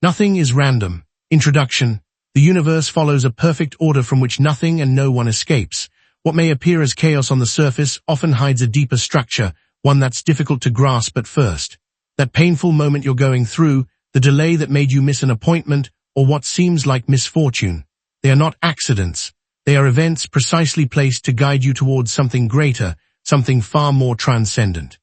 Nothing is random. Introduction. The universe follows a perfect order from which nothing and no one escapes. What may appear as chaos on the surface often hides a deeper structure, one that's difficult to grasp at first. That painful moment you're going through, the delay that made you miss an appointment, or what seems like misfortune. They are not accidents. They are events precisely placed to guide you towards something greater, something far more transcendent.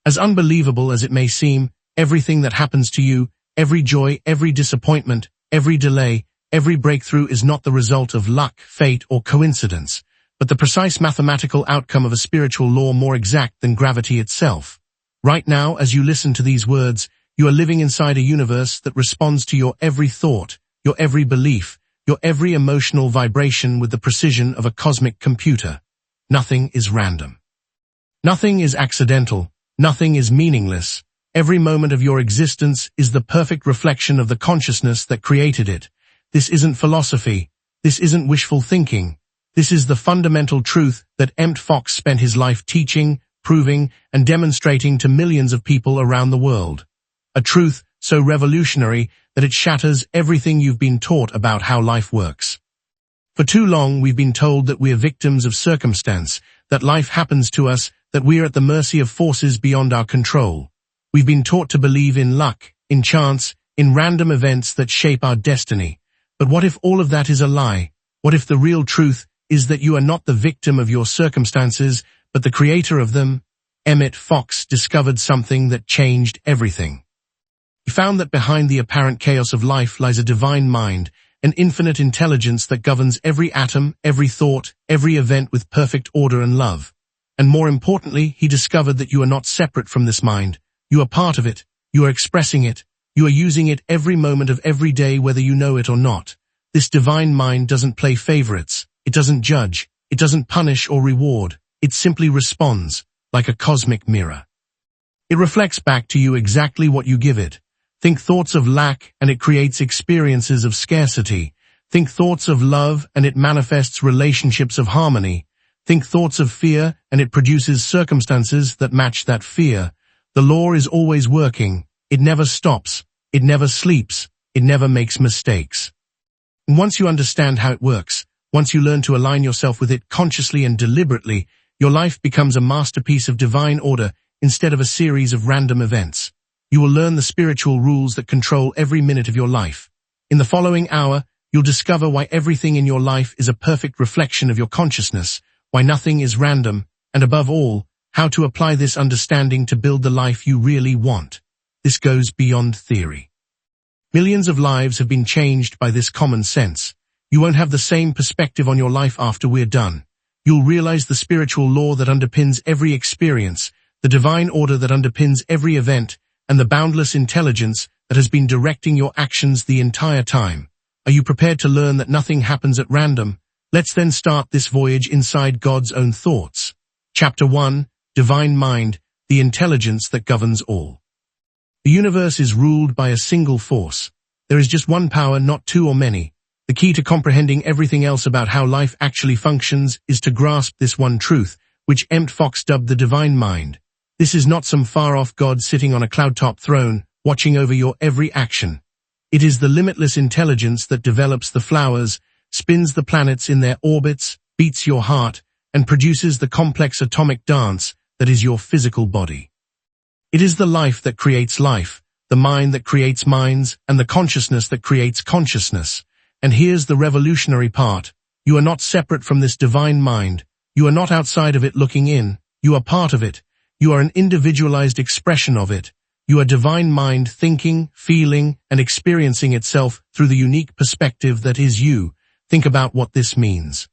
As unbelievable as it may seem, everything that happens to you, every joy, every disappointment, every delay, every breakthrough is not the result of luck, fate, or coincidence, but the precise mathematical outcome of a spiritual law more exact than gravity itself. Right now, as you listen to these words, you are living inside a universe that responds to your every thought, your every belief, your every emotional vibration with the precision of a cosmic computer. Nothing is random. Nothing is accidental. Nothing is meaningless. Every moment of your existence is the perfect reflection of the consciousness that created it. This isn't philosophy. This isn't wishful thinking. This is the fundamental truth that Emmet Fox spent his life teaching, proving, and demonstrating to millions of people around the world. A truth so revolutionary that it shatters everything you've been taught about how life works. For too long, we've been told that we are victims of circumstance, that life happens to us, that we are at the mercy of forces beyond our control. We've been taught to believe in luck, in chance, in random events that shape our destiny. But what if all of that is a lie? What if the real truth is that you are not the victim of your circumstances, but the creator of them? Emmet Fox discovered something that changed everything. He found that behind the apparent chaos of life lies a divine mind, an infinite intelligence that governs every atom, every thought, every event with perfect order and love. And more importantly, he discovered that you are not separate from this mind. You are part of it. You are expressing it. You are using it every moment of every day, whether you know it or not. This divine mind doesn't play favorites. It doesn't judge. It doesn't punish or reward. It simply responds, like a cosmic mirror. It reflects back to you exactly what you give it. Think thoughts of lack, and it creates experiences of scarcity. Think thoughts of love, and it manifests relationships of harmony. Think thoughts of fear, and it produces circumstances that match that fear. The law is always working. It never stops. It never sleeps. It never makes mistakes. And once you understand how it works, once you learn to align yourself with it consciously and deliberately, your life becomes a masterpiece of divine order instead of a series of random events. You will learn the spiritual rules that control every minute of your life. In the following hour, you'll discover why everything in your life is a perfect reflection of your consciousness, why nothing is random, and above all, how to apply this understanding to build the life you really want. This goes beyond theory. Millions of lives have been changed by this common sense. You won't have the same perspective on your life after we're done. You'll realize the spiritual law that underpins every experience, the divine order that underpins every event, and the boundless intelligence that has been directing your actions the entire time. Are you prepared to learn that nothing happens at random? Let's then start this voyage inside God's own thoughts. Chapter 1. Divine Mind, the intelligence that governs all. The universe is ruled by a single force. There is just one power, not two or many. The key to comprehending everything else about how life actually functions is to grasp this one truth, which Emmet Fox dubbed the divine mind. This is not some far-off God sitting on a cloud-top throne, watching over your every action. It is the limitless intelligence that develops the flowers, spins the planets in their orbits, beats your heart, and produces the complex atomic dance that is your physical body. It is the life that creates life, the mind that creates minds, and the consciousness that creates consciousness. And here's the revolutionary part. You are not separate from this divine mind. You are not outside of it looking in. You are part of it. You are an individualized expression of it. You are divine mind thinking, feeling, and experiencing itself through the unique perspective that is you. Think about what this means.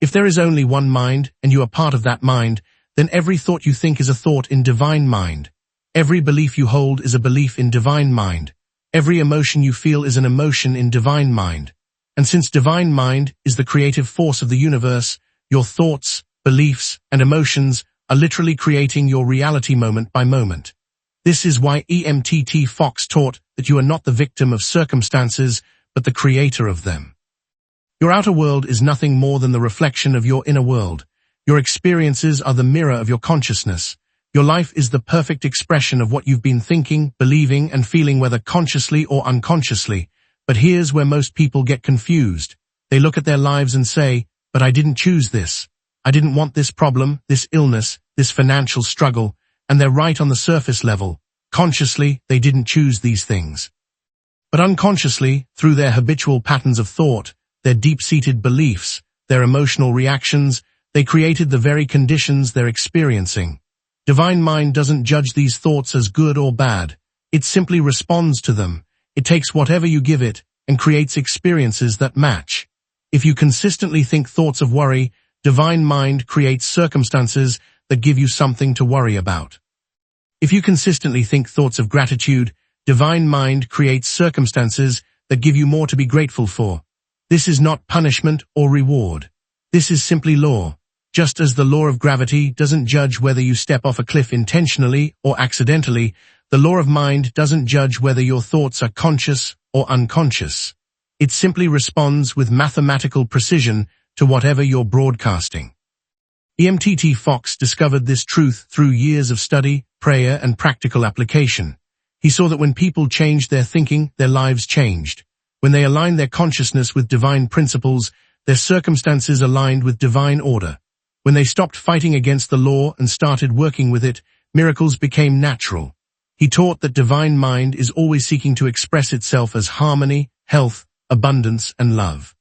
If there is only one mind, and you are part of that mind, then every thought you think is a thought in divine mind. Every belief you hold is a belief in divine mind. Every emotion you feel is an emotion in divine mind. And since divine mind is the creative force of the universe, your thoughts, beliefs, and emotions are literally creating your reality moment by moment. This is why Emmet Fox taught that you are not the victim of circumstances, but the creator of them. Your outer world is nothing more than the reflection of your inner world. Your experiences are the mirror of your consciousness. Your life is the perfect expression of what you've been thinking, believing, and feeling, whether consciously or unconsciously. But here's where most people get confused. They look at their lives and say, "But I didn't choose this. I didn't want this problem, this illness, this financial struggle," and they're right on the surface level. Consciously, they didn't choose these things. But unconsciously, through their habitual patterns of thought, their deep-seated beliefs, their emotional reactions, they created the very conditions they're experiencing. Divine Mind doesn't judge these thoughts as good or bad. It simply responds to them. It takes whatever you give it and creates experiences that match. If you consistently think thoughts of worry, Divine Mind creates circumstances that give you something to worry about. If you consistently think thoughts of gratitude, Divine Mind creates circumstances that give you more to be grateful for. This is not punishment or reward. This is simply law. Just as the law of gravity doesn't judge whether you step off a cliff intentionally or accidentally, the law of mind doesn't judge whether your thoughts are conscious or unconscious. It simply responds with mathematical precision to whatever you're broadcasting. Emmet Fox discovered this truth through years of study, prayer, and practical application. He saw that when people changed their thinking, their lives changed. When they aligned their consciousness with divine principles, their circumstances aligned with divine order. When they stopped fighting against the law and started working with it, miracles became natural. He taught that Divine Mind is always seeking to express itself as harmony, health, abundance, and love.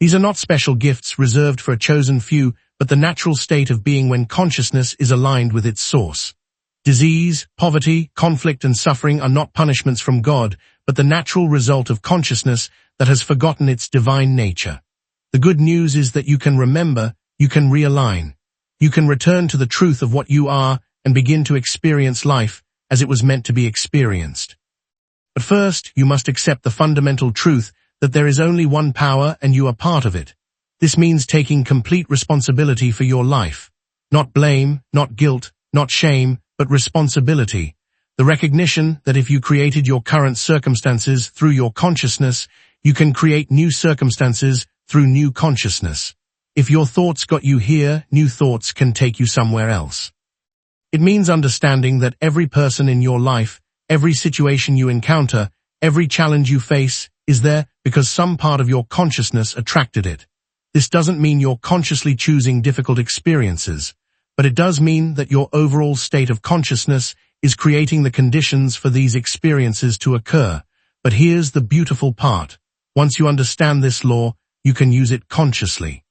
These are not special gifts reserved for a chosen few, but the natural state of being when consciousness is aligned with its source. Disease, poverty, conflict, and suffering are not punishments from God, but the natural result of consciousness that has forgotten its divine nature. The good news is that you can remember, you can realign. You can return to the truth of what you are and begin to experience life as it was meant to be experienced. But first, you must accept the fundamental truth that there is only one power and you are part of it. This means taking complete responsibility for your life. Not blame, not guilt, not shame, but responsibility. The recognition that if you created your current circumstances through your consciousness, you can create new circumstances through new consciousness. If your thoughts got you here, new thoughts can take you somewhere else. It means understanding that every person in your life, every situation you encounter, every challenge you face, is there because some part of your consciousness attracted it. This doesn't mean you're consciously choosing difficult experiences, but it does mean that your overall state of consciousness is creating the conditions for these experiences to occur. But here's the beautiful part. Once you understand this law, you can use it consciously.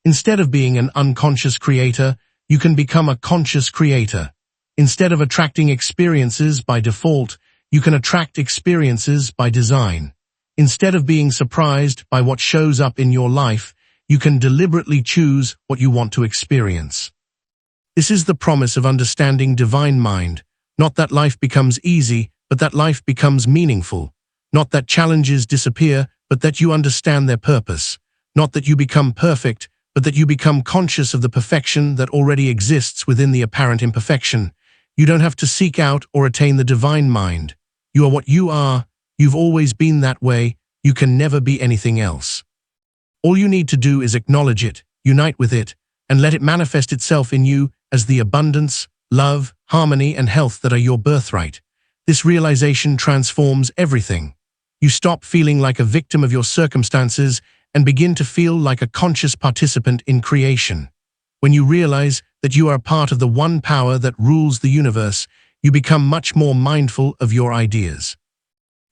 Instead of being an unconscious creator, you can become a conscious creator. Instead of attracting experiences by default, you can attract experiences by design. Instead of being surprised by what shows up in your life, you can deliberately choose what you want to experience. This is the promise of understanding Divine Mind, not that life becomes easy, but that life becomes meaningful. Not that challenges disappear, but that you understand their purpose. Not that you become perfect, but that you become conscious of the perfection that already exists within the apparent imperfection. You don't have to seek out or attain the Divine Mind. You are what you are. You've always been that way. You can never be anything else. All you need to do is acknowledge it, unite with it, and let it manifest itself in you as the abundance, love, harmony, and health that are your birthright. This realization transforms everything. You stop feeling like a victim of your circumstances and begin to feel like a conscious participant in creation. When you realize that you are part of the one power that rules the universe, you become much more mindful of your ideas.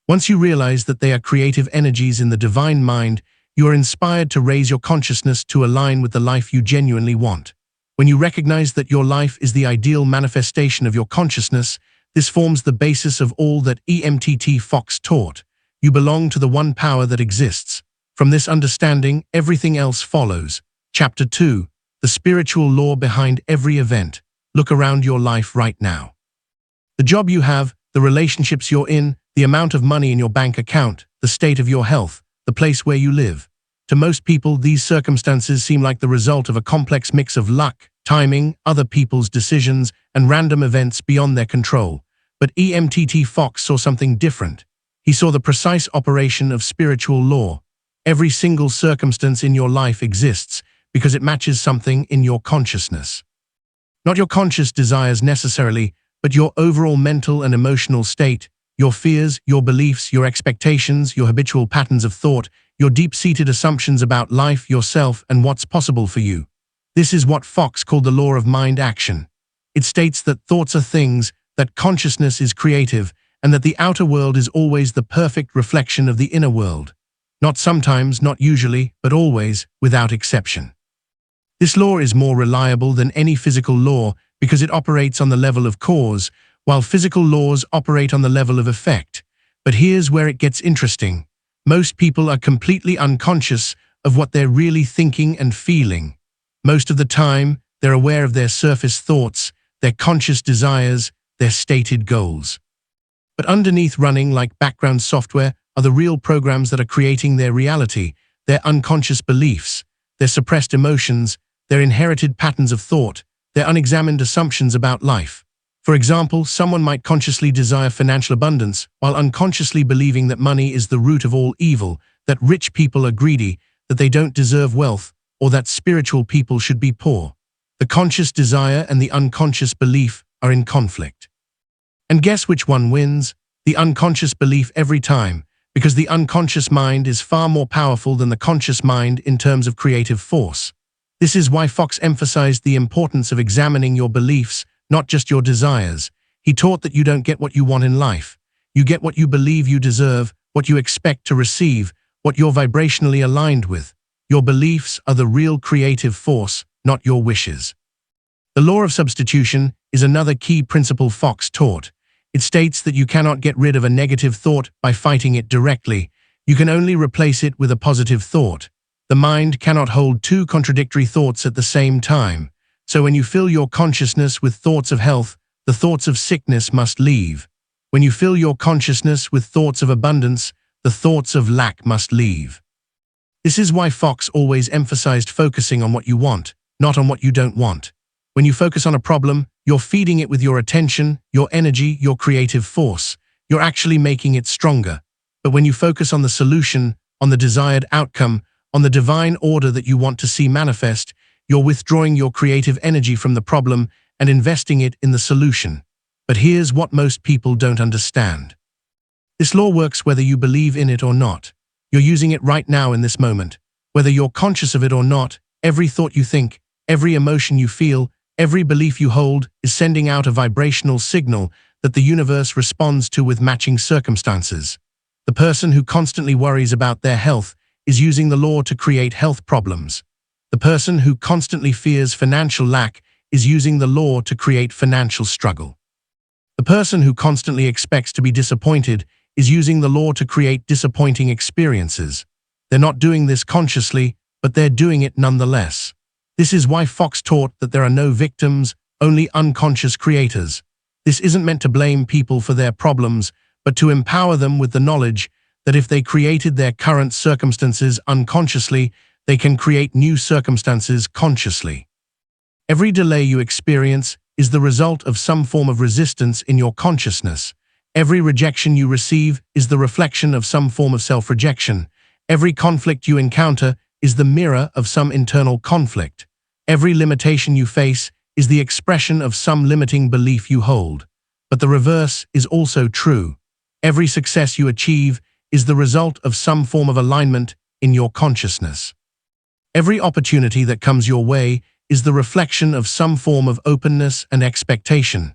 Once you realize that they are creative energies in the Divine Mind, you are inspired to raise your consciousness to align with the life you genuinely want. When you recognize that your life is the ideal manifestation of your consciousness, this forms the basis of all that Emmet Fox taught. You belong to the one power that exists. From this understanding, everything else follows. Chapter 2. The spiritual law behind every event. Look around your life right now. The job you have, the relationships you're in, the amount of money in your bank account, the state of your health, the place where you live. To most people, these circumstances seem like the result of a complex mix of luck, timing, other people's decisions, and random events beyond their control. But Emmet Fox saw something different. He saw the precise operation of spiritual law. Every single circumstance in your life exists because it matches something in your consciousness. Not your conscious desires necessarily, but your overall mental and emotional state, your fears, your beliefs, your expectations, your habitual patterns of thought, your deep-seated assumptions about life, yourself, and what's possible for you. This is what Fox called the law of mind action. It states that thoughts are things, that consciousness is creative, and that the outer world is always the perfect reflection of the inner world. Not sometimes, not usually, but always, without exception. This law is more reliable than any physical law because it operates on the level of cause, while physical laws operate on the level of effect. But here's where it gets interesting. Most people are completely unconscious of what they're really thinking and feeling. Most of the time, they're aware of their surface thoughts, their conscious desires, their stated goals. But underneath, running like background software, are the real programs that are creating their reality, their unconscious beliefs, their suppressed emotions, their inherited patterns of thought, their unexamined assumptions about life. For example, someone might consciously desire financial abundance while unconsciously believing that money is the root of all evil, that rich people are greedy, that they don't deserve wealth, or that spiritual people should be poor. The conscious desire and the unconscious belief are in conflict. And guess which one wins? The unconscious belief every time, because the unconscious mind is far more powerful than the conscious mind in terms of creative force. This is why Fox emphasized the importance of examining your beliefs, not just your desires. He taught that you don't get what you want in life. You get what you believe you deserve, what you expect to receive, what you're vibrationally aligned with. Your beliefs are the real creative force, not your wishes. The law of substitution is another key principle Fox taught. It states that you cannot get rid of a negative thought by fighting it directly. You can only replace it with a positive thought. The mind cannot hold two contradictory thoughts at the same time. So when you fill your consciousness with thoughts of health, the thoughts of sickness must leave. When you fill your consciousness with thoughts of abundance, the thoughts of lack must leave. This is why Fox always emphasized focusing on what you want, not on what you don't want. When you focus on a problem, you're feeding it with your attention, your energy, your creative force. You're actually making it stronger. But when you focus on the solution, on the desired outcome, on the divine order that you want to see manifest, you're withdrawing your creative energy from the problem and investing it in the solution. But here's what most people don't understand. This law works whether you believe in it or not. You're using it right now in this moment. Whether you're conscious of it or not, every thought you think, every emotion you feel, every belief you hold is sending out a vibrational signal that the universe responds to with matching circumstances. The person who constantly worries about their health is using the law to create health problems. The person who constantly fears financial lack is using the law to create financial struggle. The person who constantly expects to be disappointed is using the law to create disappointing experiences. They're not doing this consciously, but they're doing it nonetheless. This is why Fox taught that there are no victims, only unconscious creators. This isn't meant to blame people for their problems, but to empower them with the knowledge that if they created their current circumstances unconsciously, they can create new circumstances consciously. Every delay you experience is the result of some form of resistance in your consciousness. Every rejection you receive is the reflection of some form of self-rejection. Every conflict you encounter is the mirror of some internal conflict. Every limitation you face is the expression of some limiting belief you hold. But the reverse is also true. Every success you achieve is the result of some form of alignment in your consciousness. Every opportunity that comes your way is the reflection of some form of openness and expectation.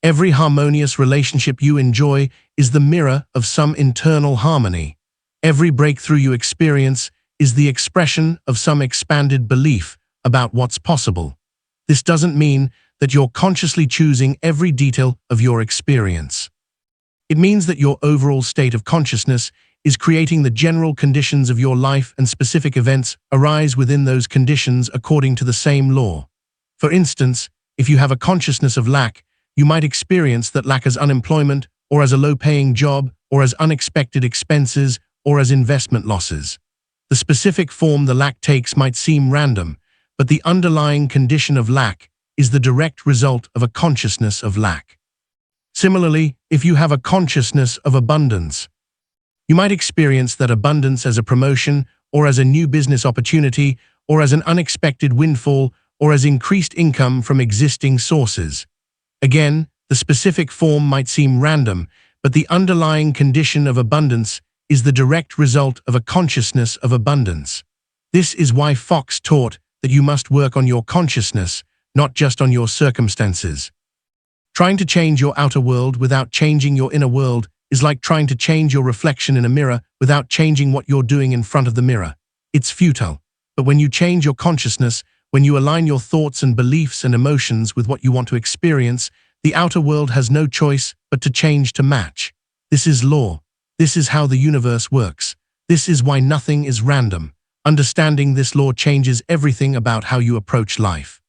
Every harmonious relationship you enjoy is the mirror of some internal harmony. Every breakthrough you experience is the expression of some expanded belief about what's possible. This doesn't mean that you're consciously choosing every detail of your experience. It means that your overall state of consciousness is creating the general conditions of your life, and specific events arise within those conditions according to the same law. For instance, if you have a consciousness of lack, you might experience that lack as unemployment, or as a low-paying job, or as unexpected expenses, or as investment losses. The specific form the lack takes might seem random, but the underlying condition of lack is the direct result of a consciousness of lack. Similarly, if you have a consciousness of abundance, you might experience that abundance as a promotion, or as a new business opportunity, or as an unexpected windfall, or as increased income from existing sources. Again, the specific form might seem random, but the underlying condition of abundance is the direct result of a consciousness of abundance. This is why Fox taught that you must work on your consciousness, not just on your circumstances. Trying to change your outer world without changing your inner world is like trying to change your reflection in a mirror without changing what you're doing in front of the mirror. It's futile. But when you change your consciousness, when you align your thoughts and beliefs and emotions with what you want to experience, the outer world has no choice but to change to match. This is law. This is how the universe works. This is why nothing is random. Understanding this law changes everything about how you approach life.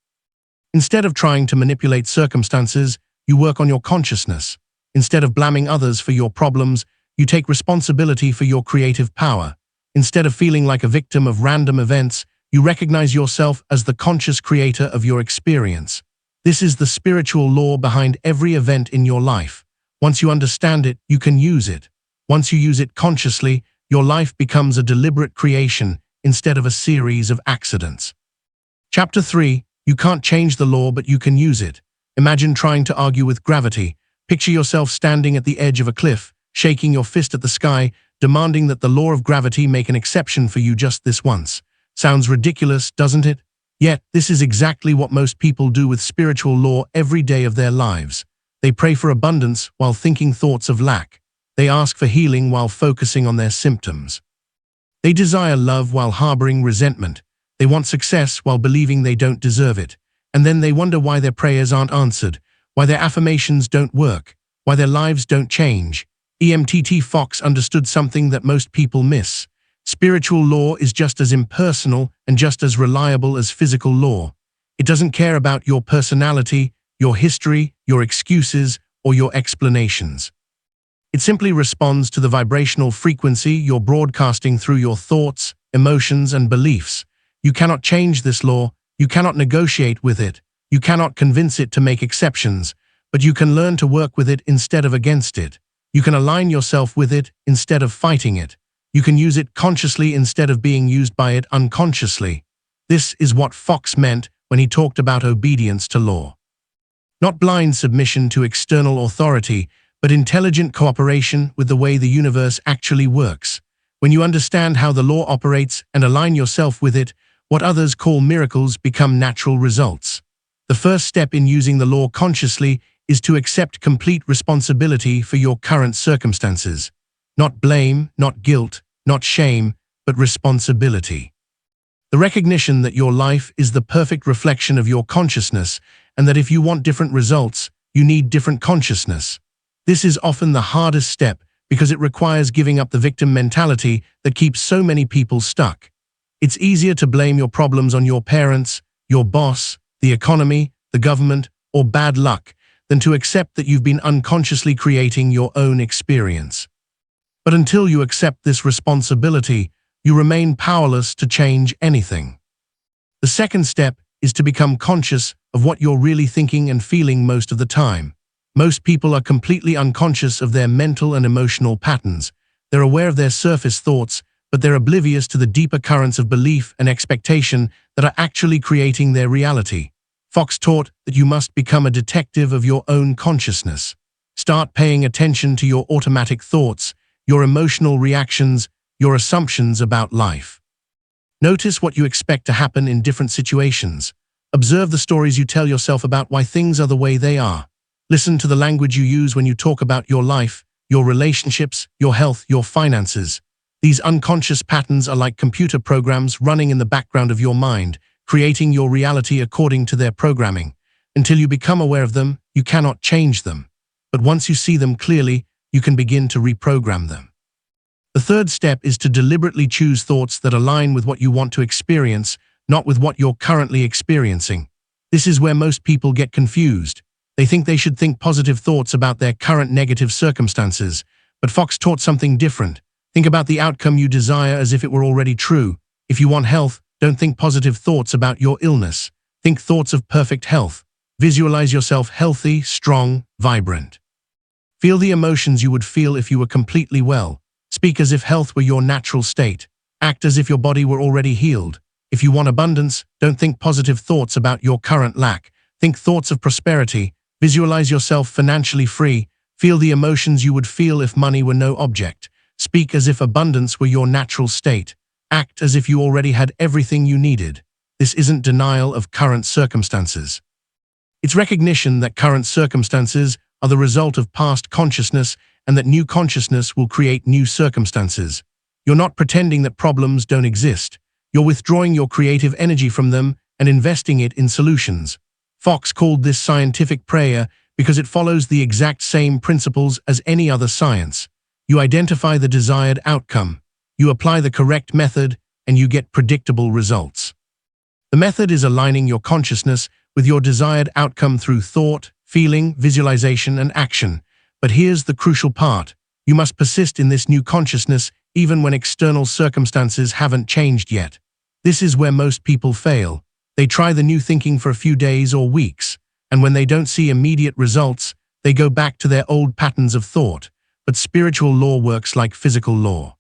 Instead of trying to manipulate circumstances, you work on your consciousness. Instead of blaming others for your problems, you take responsibility for your creative power. Instead of feeling like a victim of random events, you recognize yourself as the conscious creator of your experience. This is the spiritual law behind every event in your life. Once you understand it, you can use it. Once you use it consciously, your life becomes a deliberate creation instead of a series of accidents. Chapter 3. You can't change the law, but you can use it. Imagine trying to argue with gravity. Picture yourself standing at the edge of a cliff, shaking your fist at the sky, demanding that the law of gravity make an exception for you just this once. Sounds ridiculous, doesn't it? Yet, this is exactly what most people do with spiritual law every day of their lives. They pray for abundance while thinking thoughts of lack. They ask for healing while focusing on their symptoms. They desire love while harboring resentment. They want success while believing they don't deserve it. And then they wonder why their prayers aren't answered, why their affirmations don't work, why their lives don't change. Emmet Fox understood something that most people miss. Spiritual law is just as impersonal and just as reliable as physical law. It doesn't care about your personality, your history, your excuses, or your explanations. It simply responds to the vibrational frequency you're broadcasting through your thoughts, emotions, and beliefs. You cannot change this law. You cannot negotiate with it. You cannot convince it to make exceptions, but you can learn to work with it instead of against it. You can align yourself with it instead of fighting it. You can use it consciously instead of being used by it unconsciously. This is what Fox meant when he talked about obedience to law. Not blind submission to external authority, but intelligent cooperation with the way the universe actually works. When you understand how the law operates and align yourself with it, what others call miracles become natural results. The first step in using the law consciously is to accept complete responsibility for your current circumstances. Not blame, not guilt, not shame, but responsibility. The recognition that your life is the perfect reflection of your consciousness, and that if you want different results, you need different consciousness. This is often the hardest step because it requires giving up the victim mentality that keeps so many people stuck. It's easier to blame your problems on your parents, your boss, the economy, the government, or bad luck than to accept that you've been unconsciously creating your own experience. But until you accept this responsibility, you remain powerless to change anything. The second step is to become conscious of what you're really thinking and feeling most of the time. Most people are completely unconscious of their mental and emotional patterns. They're aware of their surface thoughts, but they're oblivious to the deeper currents of belief and expectation that are actually creating their reality. Fox taught that you must become a detective of your own consciousness. Start paying attention to your automatic thoughts, your emotional reactions, your assumptions about life. Notice what you expect to happen in different situations. Observe the stories you tell yourself about why things are the way they are. Listen to the language you use when you talk about your life, your relationships, your health, your finances. These unconscious patterns are like computer programs running in the background of your mind, creating your reality according to their programming. Until you become aware of them, you cannot change them. But once you see them clearly, you can begin to reprogram them. The third step is to deliberately choose thoughts that align with what you want to experience, not with what you're currently experiencing. This is where most people get confused. They think they should think positive thoughts about their current negative circumstances, but Fox taught something different. Think about the outcome you desire as if it were already true. If you want health, don't think positive thoughts about your illness. Think thoughts of perfect health. Visualize yourself healthy, strong, vibrant. Feel the emotions you would feel if you were completely well. Speak as if health were your natural state. Act as if your body were already healed. If you want abundance, don't think positive thoughts about your current lack. Think thoughts of prosperity. Visualize yourself financially free. Feel the emotions you would feel if money were no object. Speak as if abundance were your natural state. Act as if you already had everything you needed. This isn't denial of current circumstances. It's recognition that current circumstances are the result of past consciousness and that new consciousness will create new circumstances. You're not pretending that problems don't exist. You're withdrawing your creative energy from them and investing it in solutions. Fox called this scientific prayer because it follows the exact same principles as any other science. You identify the desired outcome, you apply the correct method, and you get predictable results. The method is aligning your consciousness with your desired outcome through thought, feeling, visualization, and action. But here's the crucial part. You must persist in this new consciousness even when external circumstances haven't changed yet. This is where most people fail. They try the new thinking for a few days or weeks, and when they don't see immediate results, they go back to their old patterns of thought. But spiritual law works like physical law.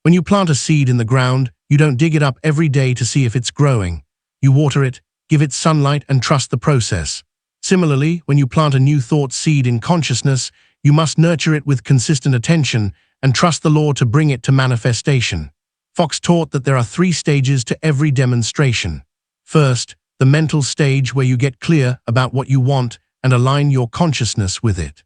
When you plant a seed in the ground, you don't dig it up every day to see if it's growing. You water it, give it sunlight, and trust the process. Similarly, when you plant a new thought seed in consciousness, you must nurture it with consistent attention and trust the law to bring it to manifestation. Fox taught that there are 3 stages to every demonstration. First, the mental stage where you get clear about what you want and align your consciousness with it.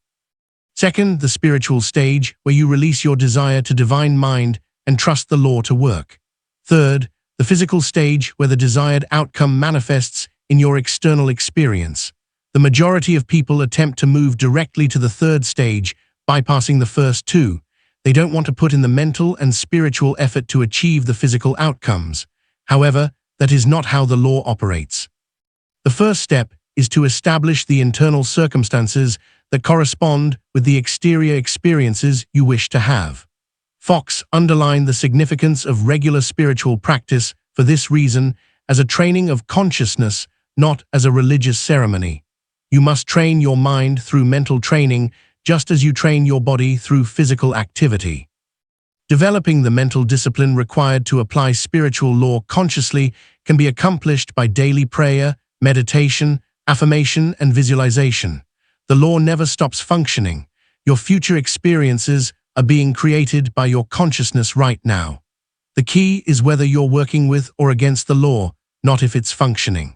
Second, the spiritual stage where you release your desire to divine mind and trust the law to work. Third, the physical stage where the desired outcome manifests in your external experience. The majority of people attempt to move directly to the third stage, bypassing the first 2. They don't want to put in the mental and spiritual effort to achieve the physical outcomes. However, that is not how the law operates. The first step is to establish the internal circumstances that correspond with the exterior experiences you wish to have. Fox underlined the significance of regular spiritual practice for this reason as a training of consciousness, not as a religious ceremony. You must train your mind through mental training just as you train your body through physical activity. Developing the mental discipline required to apply spiritual law consciously can be accomplished by daily prayer, meditation, affirmation, and visualization. The law never stops functioning. Your future experiences are being created by your consciousness right now. The key is whether you're working with or against the law, not if it's functioning.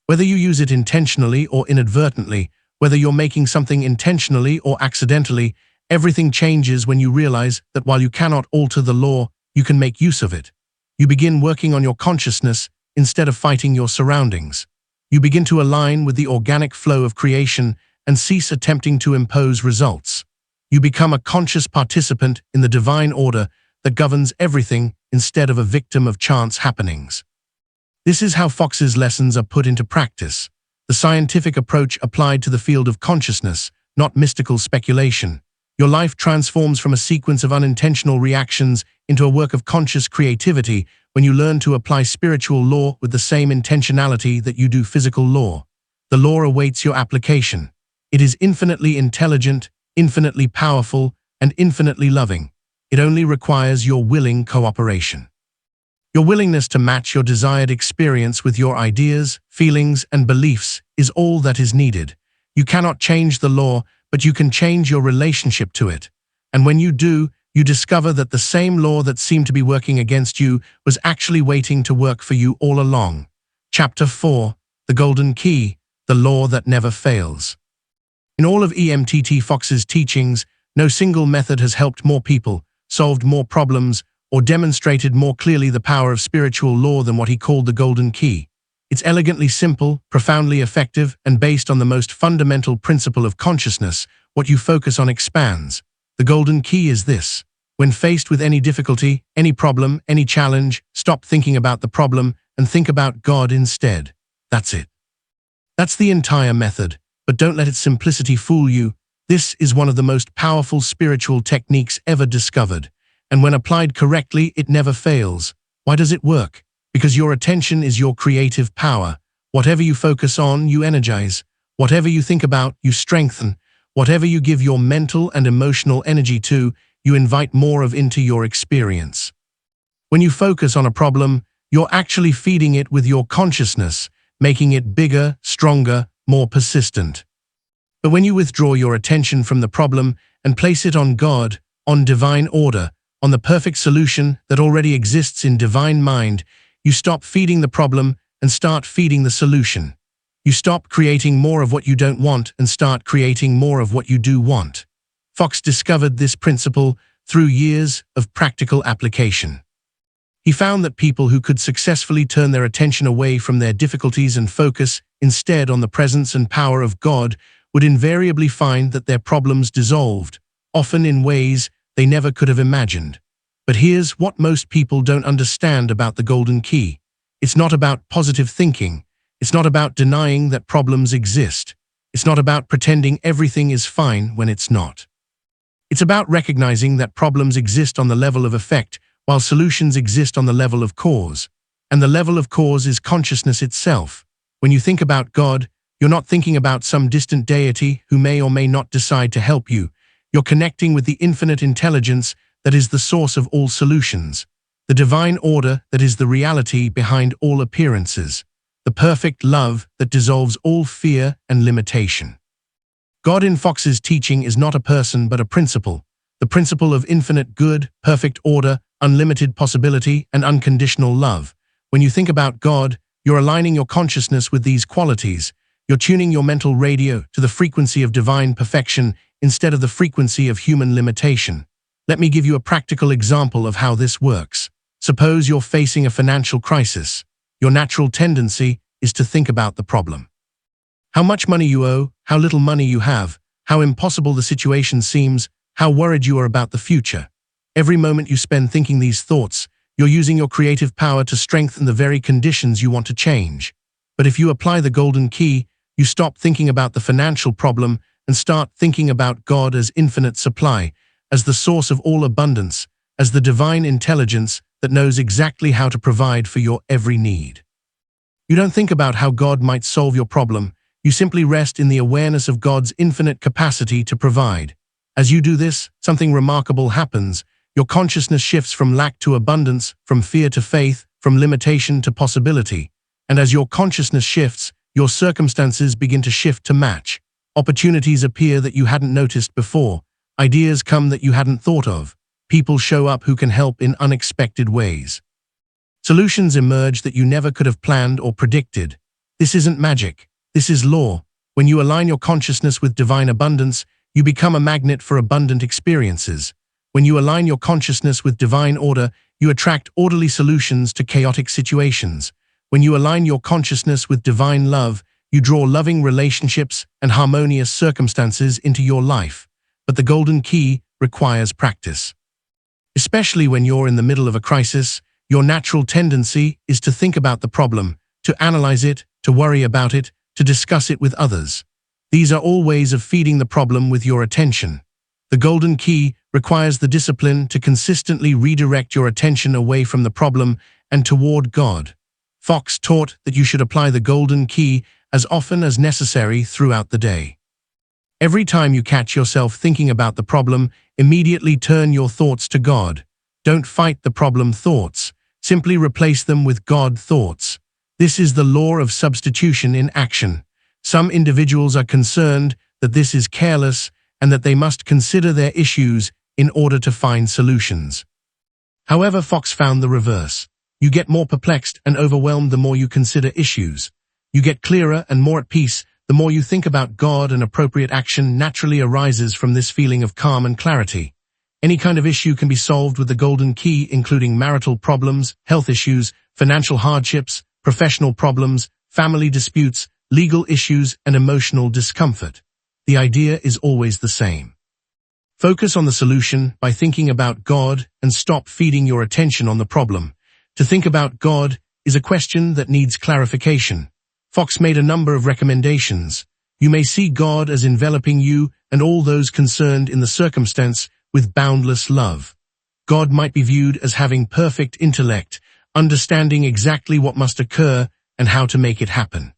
Whether you use it intentionally or inadvertently, whether you're making something intentionally or accidentally, everything changes when you realize that while you cannot alter the law, you can make use of it. You begin working on your consciousness instead of fighting your surroundings. You begin to align with the organic flow of creation and cease attempting to impose results. You become a conscious participant in the divine order that governs everything instead of a victim of chance happenings. This is how Fox's lessons are put into practice. The scientific approach applied to the field of consciousness, not mystical speculation. Your life transforms from a sequence of unintentional reactions into a work of conscious creativity when you learn to apply spiritual law with the same intentionality that you do physical law. The law awaits your application. It is infinitely intelligent, infinitely powerful, and infinitely loving. It only requires your willing cooperation. Your willingness to match your desired experience with your ideas, feelings, and beliefs is all that is needed. You cannot change the law, but you can change your relationship to it. And when you do, you discover that the same law that seemed to be working against you was actually waiting to work for you all along. Chapter 4, The Golden Key, The Law That Never Fails. In all of Emmet Fox's teachings, no single method has helped more people, solved more problems, or demonstrated more clearly the power of spiritual law than what he called the golden key. It's elegantly simple, profoundly effective, and based on the most fundamental principle of consciousness: what you focus on expands. The golden key is this: when faced with any difficulty, any problem, any challenge, stop thinking about the problem and think about God instead. That's it. That's the entire method, but don't let its simplicity fool you. This is one of the most powerful spiritual techniques ever discovered. And when applied correctly, it never fails. Why does it work? Because your attention is your creative power. Whatever you focus on, you energize. Whatever you think about, you strengthen. Whatever you give your mental and emotional energy to, you invite more of into your experience. When you focus on a problem, You're actually feeding it with your consciousness, making it bigger, stronger, more persistent. But when you withdraw your attention from the problem and place it on God, on divine order, on the perfect solution that already exists in divine mind, you stop feeding the problem and start feeding the solution. You stop creating more of what you don't want and start creating more of what you do want. Fox discovered this principle through years of practical application. He found that people who could successfully turn their attention away from their difficulties and focus instead on the presence and power of God would invariably find that their problems dissolved, often in ways they never could have imagined. But here's what most people don't understand about the golden key. It's not about positive thinking. It's not about denying that problems exist. It's not about pretending everything is fine when it's not. It's about recognizing that problems exist on the level of effect, while solutions exist on the level of cause. And the level of cause is consciousness itself. When you think about God, you're not thinking about some distant deity who may or may not decide to help you. You're connecting with the infinite intelligence that is the source of all solutions, the divine order that is the reality behind all appearances, the perfect love that dissolves all fear and limitation. God in Fox's teaching is not a person but a principle, the principle of infinite good, perfect order, unlimited possibility, and unconditional love. When you think about God, you're aligning your consciousness with these qualities. You're tuning your mental radio to the frequency of divine perfection instead of the frequency of human limitation. Let me give you a practical example of how this works. Suppose you're facing a financial crisis. Your natural tendency is to think about the problem. How much money you owe, how little money you have, how impossible the situation seems, how worried you are about the future. Every moment you spend thinking these thoughts, you're using your creative power to strengthen the very conditions you want to change. But if you apply the golden key, you stop thinking about the financial problem and start thinking about God as infinite supply, as the source of all abundance, as the divine intelligence that knows exactly how to provide for your every need. You don't think about how God might solve your problem. You simply rest in the awareness of God's infinite capacity to provide. As you do this, something remarkable happens. Your consciousness shifts from lack to abundance, from fear to faith, from limitation to possibility. And as your consciousness shifts, your circumstances begin to shift to match. Opportunities appear that you hadn't noticed before. Ideas come that you hadn't thought of. People show up who can help in unexpected ways. Solutions emerge that you never could have planned or predicted. This isn't magic. This is law. When you align your consciousness with divine abundance, you become a magnet for abundant experiences. When you align your consciousness with divine order, you attract orderly solutions to chaotic situations. When you align your consciousness with divine love, you draw loving relationships and harmonious circumstances into your life. But the golden key requires practice. Especially when you're in the middle of a crisis, your natural tendency is to think about the problem, to analyze it, to worry about it, to discuss it with others. These are all ways of feeding the problem with your attention. The golden key requires the discipline to consistently redirect your attention away from the problem and toward God. Fox taught that you should apply the golden key as often as necessary throughout the day. Every time you catch yourself thinking about the problem, immediately turn your thoughts to God. Don't fight the problem thoughts. Simply replace them with God thoughts. This is the law of substitution in action. Some individuals are concerned that this is careless and that they must consider their issues in order to find solutions. However, Fox found the reverse. You get more perplexed and overwhelmed the more you consider issues. You get clearer and more at peace the more you think about God, and appropriate action naturally arises from this feeling of calm and clarity. Any kind of issue can be solved with the golden key, including marital problems, health issues, financial hardships, professional problems, family disputes, legal issues, and emotional discomfort. The idea is always the same. Focus on the solution by thinking about God and stop feeding your attention on the problem. To think about God is a question that needs clarification. Fox made a number of recommendations. You may see God as enveloping you and all those concerned in the circumstance with boundless love. God might be viewed as having perfect intellect, understanding exactly what must occur and how to make it happen.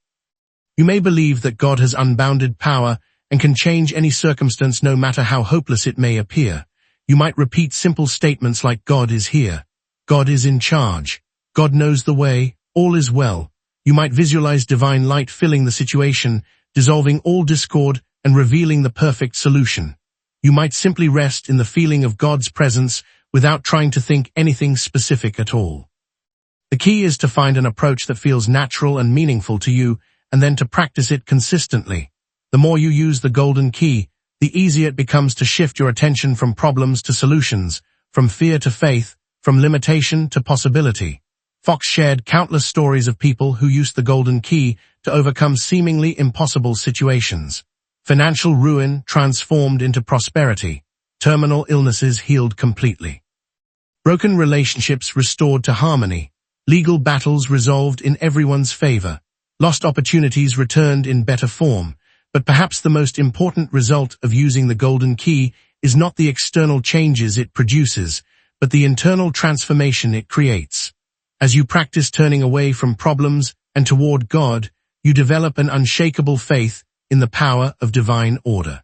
You may believe that God has unbounded power and can change any circumstance no matter how hopeless it may appear. You might repeat simple statements like God is here, God is in charge, God knows the way, all is well. You might visualize divine light filling the situation, dissolving all discord and revealing the perfect solution. You might simply rest in the feeling of God's presence without trying to think anything specific at all. The key is to find an approach that feels natural and meaningful to you, and then to practice it consistently. The more you use the golden key, the easier it becomes to shift your attention from problems to solutions, from fear to faith, from limitation to possibility. Fox shared countless stories of people who used the golden key to overcome seemingly impossible situations. Financial ruin transformed into prosperity. Terminal illnesses healed completely. Broken relationships restored to harmony. Legal battles resolved in everyone's favor. Lost opportunities returned in better form. But perhaps the most important result of using the golden key is not the external changes it produces, but the internal transformation it creates. As you practice turning away from problems and toward God, you develop an unshakable faith in the power of divine order.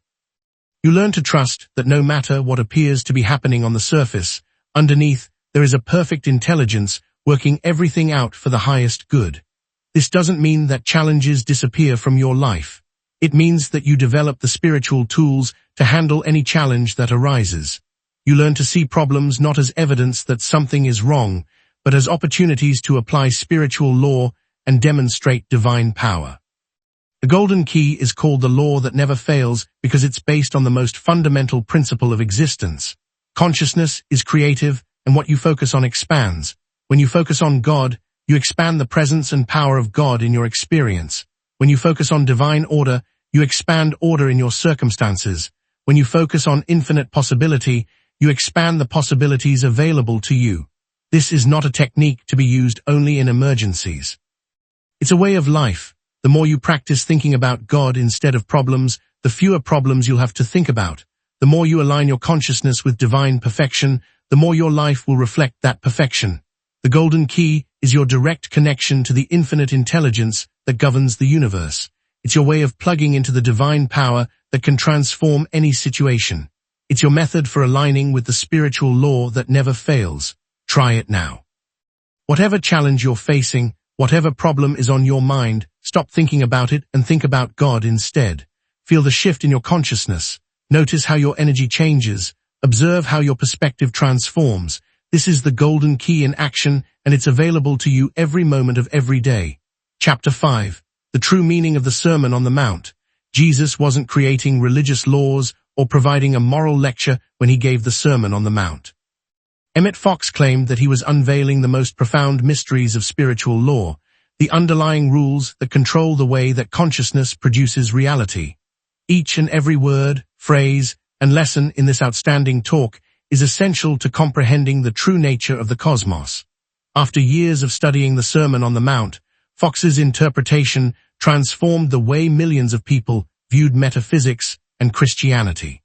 You learn to trust that no matter what appears to be happening on the surface, underneath there is a perfect intelligence working everything out for the highest good. This doesn't mean that challenges disappear from your life. It means that you develop the spiritual tools to handle any challenge that arises. You learn to see problems not as evidence that something is wrong, but as opportunities to apply spiritual law and demonstrate divine power. The golden key is called the law that never fails because it's based on the most fundamental principle of existence. Consciousness is creative, and what you focus on expands. When you focus on God, you expand the presence and power of God in your experience. When you focus on divine order, you expand order in your circumstances. When you focus on infinite possibility, you expand the possibilities available to you. This is not a technique to be used only in emergencies. It's a way of life. The more you practice thinking about God instead of problems, the fewer problems you'll have to think about. The more you align your consciousness with divine perfection, the more your life will reflect that perfection. The golden key is your direct connection to the infinite intelligence that governs the universe. It's your way of plugging into the divine power that can transform any situation. It's your method for aligning with the spiritual law that never fails. Try it now. Whatever challenge you're facing, whatever problem is on your mind, stop thinking about it and think about God instead. Feel the shift in your consciousness. Notice how your energy changes. Observe how your perspective transforms. This is the golden key in action, and it's available to you every moment of every day. Chapter 5. The true meaning of the Sermon on the Mount. Jesus wasn't creating religious laws or providing a moral lecture when he gave the Sermon on the Mount. Emmet Fox claimed that he was unveiling the most profound mysteries of spiritual law, the underlying rules that control the way that consciousness produces reality. Each and every word, phrase, and lesson in this outstanding talk is essential to comprehending the true nature of the cosmos. After years of studying the Sermon on the Mount, Fox's interpretation transformed the way millions of people viewed metaphysics and Christianity.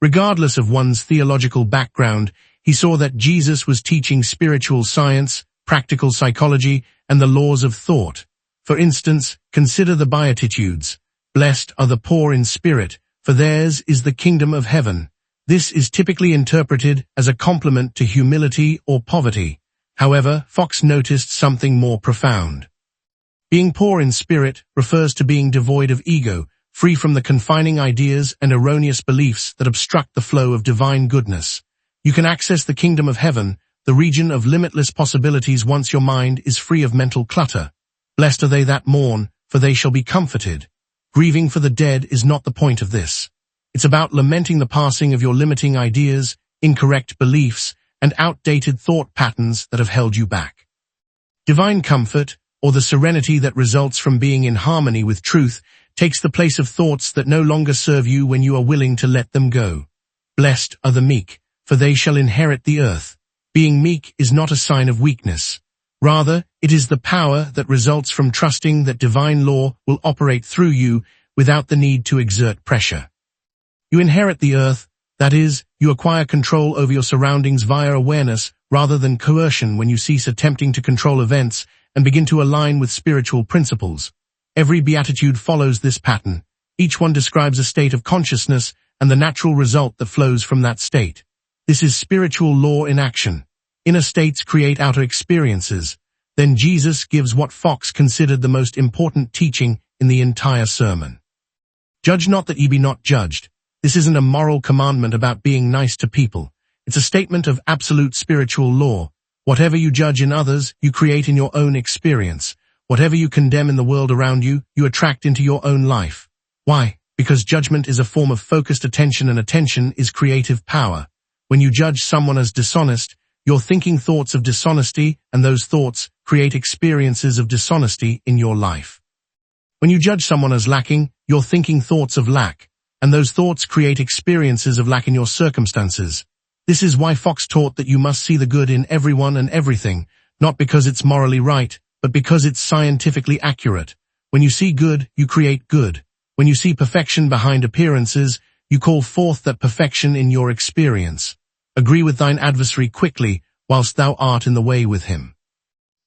Regardless of one's theological background, he saw that Jesus was teaching spiritual science, practical psychology, and the laws of thought. For instance, consider the Beatitudes. Blessed are the poor in spirit, for theirs is the kingdom of heaven. This is typically interpreted as a compliment to humility or poverty. However, Fox noticed something more profound. Being poor in spirit refers to being devoid of ego, free from the confining ideas and erroneous beliefs that obstruct the flow of divine goodness. You can access the kingdom of heaven, the region of limitless possibilities, once your mind is free of mental clutter. Blessed are they that mourn, for they shall be comforted. Grieving for the dead is not the point of this. It's about lamenting the passing of your limiting ideas, incorrect beliefs, and outdated thought patterns that have held you back. Divine comfort, or the serenity that results from being in harmony with truth, takes the place of thoughts that no longer serve you when you are willing to let them go. Blessed are the meek, for they shall inherit the earth. Being meek is not a sign of weakness. Rather, it is the power that results from trusting that divine law will operate through you without the need to exert pressure. You inherit the earth, that is, you acquire control over your surroundings via awareness rather than coercion when you cease attempting to control events and begin to align with spiritual principles. Every beatitude follows this pattern. Each one describes a state of consciousness and the natural result that flows from that state. This is spiritual law in action. Inner states create outer experiences. Then Jesus gives what Fox considered the most important teaching in the entire sermon. Judge not that ye be not judged. This isn't a moral commandment about being nice to people. It's a statement of absolute spiritual law. Whatever you judge in others, you create in your own experience. Whatever you condemn in the world around you, you attract into your own life. Why? Because judgment is a form of focused attention, and attention is creative power. When you judge someone as dishonest, you're thinking thoughts of dishonesty, and those thoughts create experiences of dishonesty in your life. When you judge someone as lacking, you're thinking thoughts of lack, and those thoughts create experiences of lack in your circumstances. This is why Fox taught that you must see the good in everyone and everything, not because it's morally right, but because it's scientifically accurate. When you see good, you create good. When you see perfection behind appearances, you call forth that perfection in your experience. Agree with thine adversary quickly, whilst thou art in the way with him.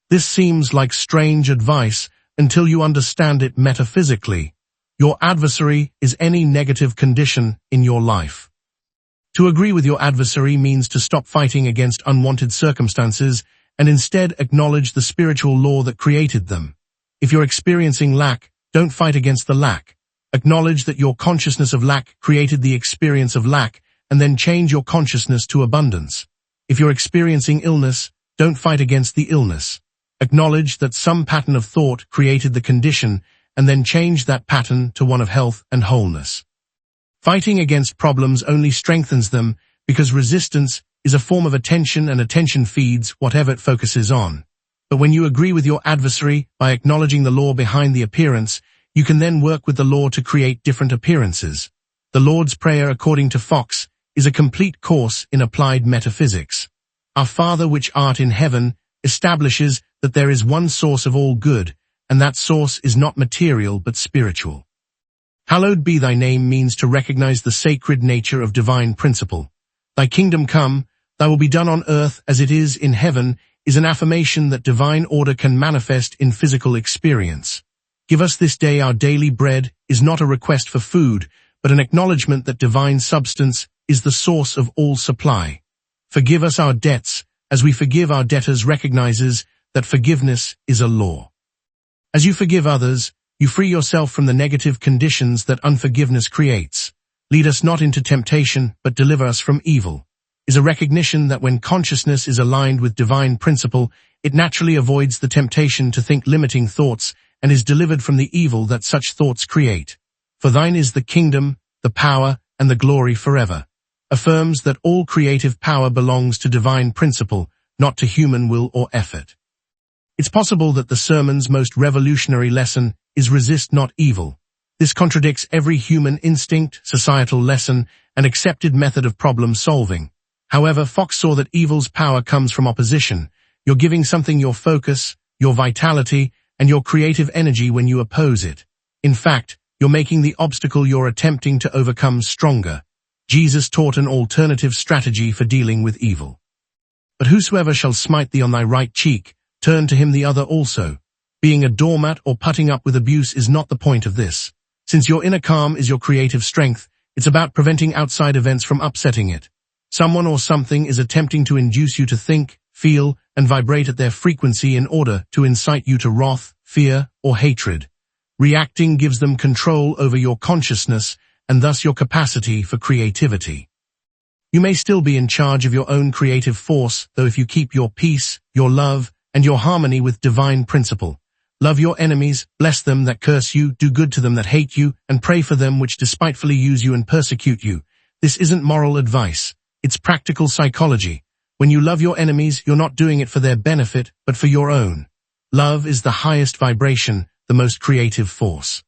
This seems like strange advice until you understand it metaphysically. Your adversary is any negative condition in your life. To agree with your adversary means to stop fighting against unwanted circumstances and instead acknowledge the spiritual law that created them. If you're experiencing lack, don't fight against the lack. Acknowledge that your consciousness of lack created the experience of lack, and then change your consciousness to abundance. If you're experiencing illness, don't fight against the illness. Acknowledge that some pattern of thought created the condition, and then change that pattern to one of health and wholeness. Fighting against problems only strengthens them, because resistance is a form of attention, and attention feeds whatever it focuses on. But when you agree with your adversary by acknowledging the law behind the appearance, you can then work with the law to create different appearances. The Lord's Prayer, according to Fox, is a complete course in applied metaphysics. Our Father which art in heaven establishes that there is one source of all good, and that source is not material but spiritual. Hallowed be thy name means to recognize the sacred nature of divine principle. Thy kingdom come, thy will be done on earth as it is in heaven, is an affirmation that divine order can manifest in physical experience. Give us this day our daily bread is not a request for food, but an acknowledgement that divine substance is the source of all supply. Forgive us our debts, as we forgive our debtors, recognizes that forgiveness is a law. As you forgive others, you free yourself from the negative conditions that unforgiveness creates. Lead us not into temptation, but deliver us from evil, is a recognition that when consciousness is aligned with divine principle, it naturally avoids the temptation to think limiting thoughts and is delivered from the evil that such thoughts create. For thine is the kingdom, the power, and the glory forever. Affirms that all creative power belongs to divine principle, not to human will or effort. It's possible that the sermon's most revolutionary lesson is resist not evil. This contradicts every human instinct, societal lesson, and accepted method of problem solving. However, Fox saw that evil's power comes from opposition. You're giving something your focus, your vitality, and your creative energy when you oppose it. In fact, you're making the obstacle you're attempting to overcome stronger. Jesus taught an alternative strategy for dealing with evil. But whosoever shall smite thee on thy right cheek, turn to him the other also. Being a doormat or putting up with abuse is not the point of this. Since your inner calm is your creative strength, it's about preventing outside events from upsetting it. Someone or something is attempting to induce you to think, feel, and vibrate at their frequency in order to incite you to wrath, fear, or hatred. Reacting gives them control over your consciousness and thus your capacity for creativity. You may still be in charge of your own creative force, though, if you keep your peace, your love, and your harmony with divine principle. Love your enemies, bless them that curse you, do good to them that hate you, and pray for them which despitefully use you and persecute you. This isn't moral advice. It's practical psychology. When you love your enemies, you're not doing it for their benefit, but for your own. Love is the highest vibration, the most creative force.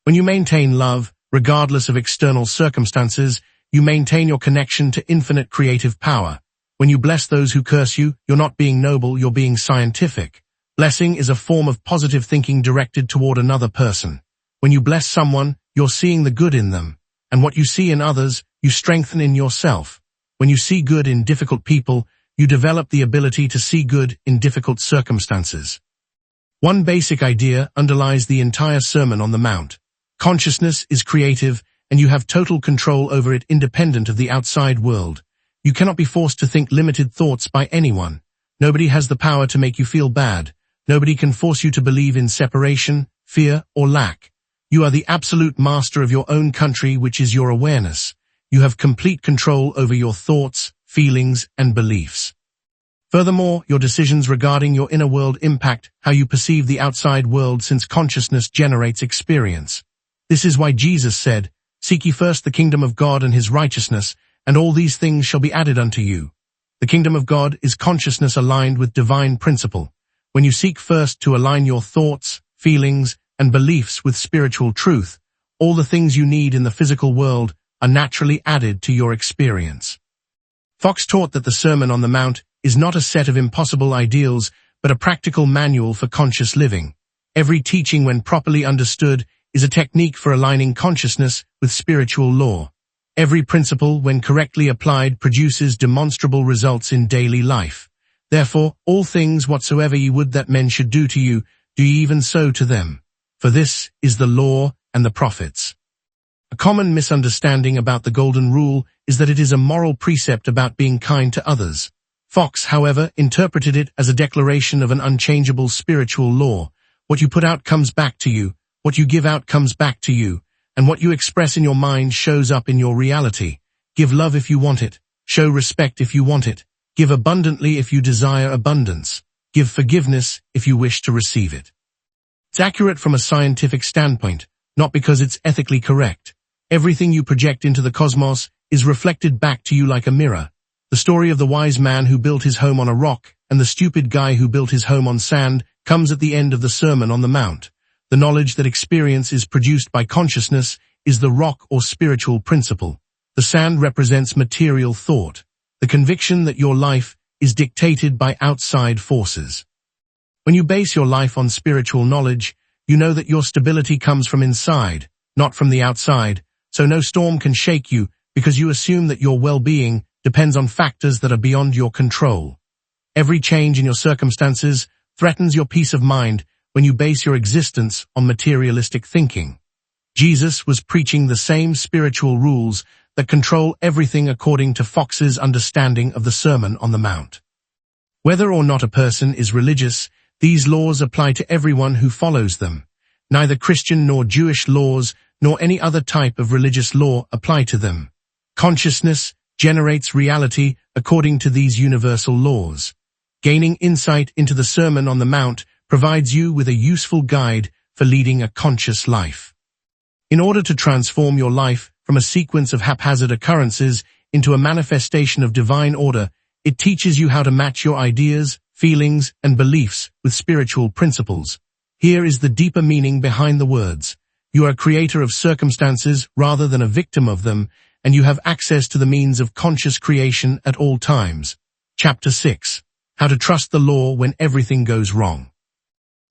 When you maintain love, regardless of external circumstances, you maintain your connection to infinite creative power. When you bless those who curse you, you're not being noble, you're being scientific. Blessing is a form of positive thinking directed toward another person. When you bless someone, you're seeing the good in them, and what you see in others, you strengthen in yourself. When you see good in difficult people, you develop the ability to see good in difficult circumstances. One basic idea underlies the entire Sermon on the Mount. Consciousness is creative, and you have total control over it independent of the outside world. You cannot be forced to think limited thoughts by anyone. Nobody has the power to make you feel bad. Nobody can force you to believe in separation, fear, or lack. You are the absolute master of your own country, which is your awareness. You have complete control over your thoughts, feelings, and beliefs. Furthermore, your decisions regarding your inner world impact how you perceive the outside world, since consciousness generates experience. This is why Jesus said, "Seek ye first the kingdom of God and his righteousness, and all these things shall be added unto you." The kingdom of God is consciousness aligned with divine principle. When you seek first to align your thoughts, feelings, and beliefs with spiritual truth, all the things you need in the physical world are naturally added to your experience. Fox taught that the Sermon on the Mount is not a set of impossible ideals, but a practical manual for conscious living. Every teaching, when properly understood, is a technique for aligning consciousness with spiritual law. Every principle, when correctly applied, produces demonstrable results in daily life. Therefore, all things whatsoever ye would that men should do to you, do ye even so to them. For this is the law and the prophets. A common misunderstanding about the Golden Rule is that it is a moral precept about being kind to others. Fox, however, interpreted it as a declaration of an unchangeable spiritual law. What you put out comes back to you, what you give out comes back to you, and what you express in your mind shows up in your reality. Give love if you want it. Show respect if you want it. Give abundantly if you desire abundance. Give forgiveness if you wish to receive it. It's accurate from a scientific standpoint, not because it's ethically correct. Everything you project into the cosmos is reflected back to you like a mirror. The story of the wise man who built his home on a rock and the stupid guy who built his home on sand comes at the end of the Sermon on the Mount. The knowledge that experience is produced by consciousness is the rock or spiritual principle. The sand represents material thought, the conviction that your life is dictated by outside forces. When you base your life on spiritual knowledge, you know that your stability comes from inside, not from the outside, so no storm can shake you because you assume that your well-being depends on factors that are beyond your control. Every change in your circumstances threatens your peace of mind when you base your existence on materialistic thinking. Jesus was preaching the same spiritual rules that control everything according to Fox's understanding of the Sermon on the Mount. Whether or not a person is religious, these laws apply to everyone who follows them. Neither Christian nor Jewish laws nor any other type of religious law apply to them. Consciousness generates reality according to these universal laws. Gaining insight into the Sermon on the Mount provides you with a useful guide for leading a conscious life. In order to transform your life from a sequence of haphazard occurrences into a manifestation of divine order, it teaches you how to match your ideas, feelings, and beliefs with spiritual principles. Here is the deeper meaning behind the words. You are a creator of circumstances rather than a victim of them, and you have access to the means of conscious creation at all times. Chapter 6. How to trust the law when everything goes wrong.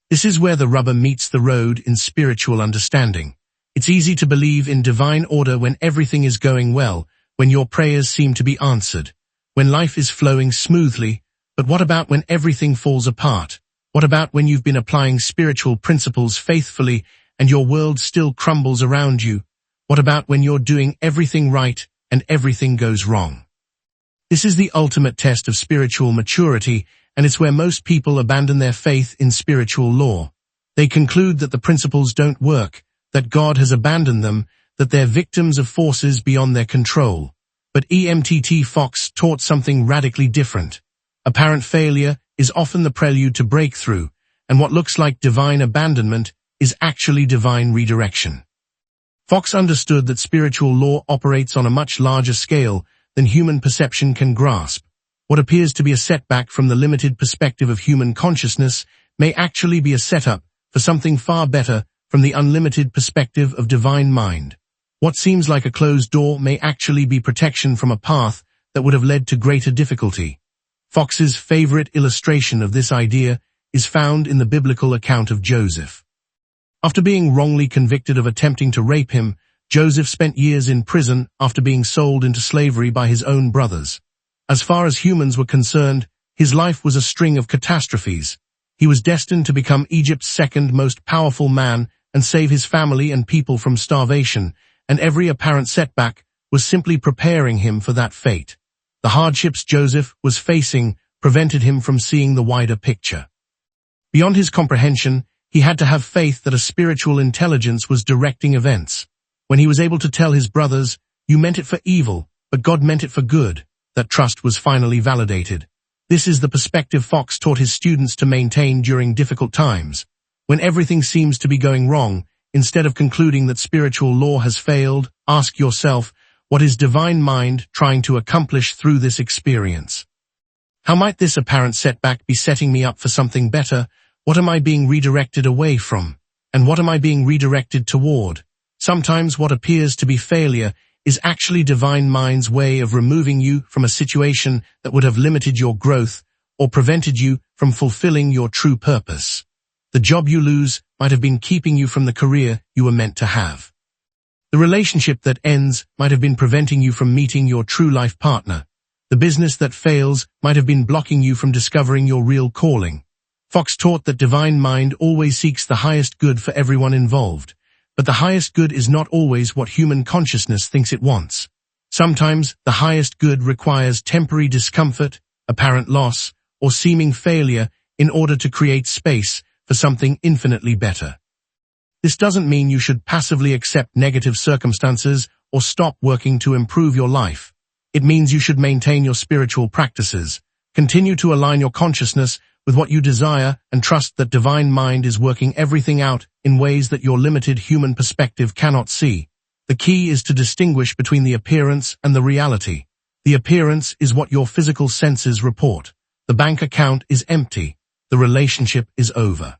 This is where the rubber meets the road in spiritual understanding. It's easy to believe in divine order when everything is going well, when your prayers seem to be answered, when life is flowing smoothly. But what about when everything falls apart? What about when you've been applying spiritual principles faithfully and your world still crumbles around you? What about when you're doing everything right and everything goes wrong? This is the ultimate test of spiritual maturity, and it's where most people abandon their faith in spiritual law. They conclude that the principles don't work, that God has abandoned them, that they're victims of forces beyond their control. But Emmet Fox taught something radically different. Apparent failure is often the prelude to breakthrough, and what looks like divine abandonment is actually divine redirection. Fox understood that spiritual law operates on a much larger scale than human perception can grasp. What appears to be a setback from the limited perspective of human consciousness may actually be a setup for something far better from the unlimited perspective of divine mind. What seems like a closed door may actually be protection from a path that would have led to greater difficulty. Fox's favorite illustration of this idea is found in the biblical account of Joseph. After being wrongly convicted of attempting to rape him, Joseph spent years in prison after being sold into slavery by his own brothers. As far as humans were concerned, his life was a string of catastrophes. He was destined to become Egypt's second most powerful man and save his family and people from starvation, and every apparent setback was simply preparing him for that fate. The hardships Joseph was facing prevented him from seeing the wider picture. Beyond his comprehension, he had to have faith that a spiritual intelligence was directing events. When he was able to tell his brothers, "You meant it for evil, but God meant it for good," that trust was finally validated. This is the perspective Fox taught his students to maintain during difficult times. When everything seems to be going wrong, instead of concluding that spiritual law has failed, ask yourself, what is divine mind trying to accomplish through this experience? How might this apparent setback be setting me up for something better? What am I being redirected away from? And what am I being redirected toward? Sometimes what appears to be failure is actually divine mind's way of removing you from a situation that would have limited your growth or prevented you from fulfilling your true purpose. The job you lose might have been keeping you from the career you were meant to have. The relationship that ends might have been preventing you from meeting your true life partner. The business that fails might have been blocking you from discovering your real calling. Fox taught that divine mind always seeks the highest good for everyone involved. But the highest good is not always what human consciousness thinks it wants. Sometimes the highest good requires temporary discomfort, apparent loss, or seeming failure in order to create space for something infinitely better. This doesn't mean you should passively accept negative circumstances or stop working to improve your life. It means you should maintain your spiritual practices, continue to align your consciousness with what you desire, and trust that divine mind is working everything out in ways that your limited human perspective cannot see. The key is to distinguish between the appearance and the reality. The appearance is what your physical senses report. The bank account is empty. The relationship is over.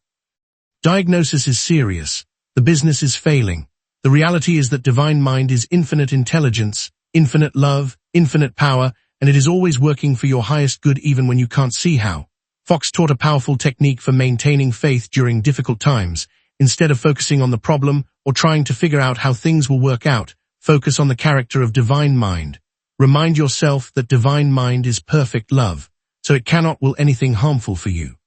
Diagnosis is serious. The business is failing. The reality is that divine mind is infinite intelligence, infinite love, infinite power, and it is always working for your highest good even when you can't see how. Fox taught a powerful technique for maintaining faith during difficult times. Instead of focusing on the problem or trying to figure out how things will work out, focus on the character of divine mind. Remind yourself that divine mind is perfect love, so it cannot will anything harmful for you.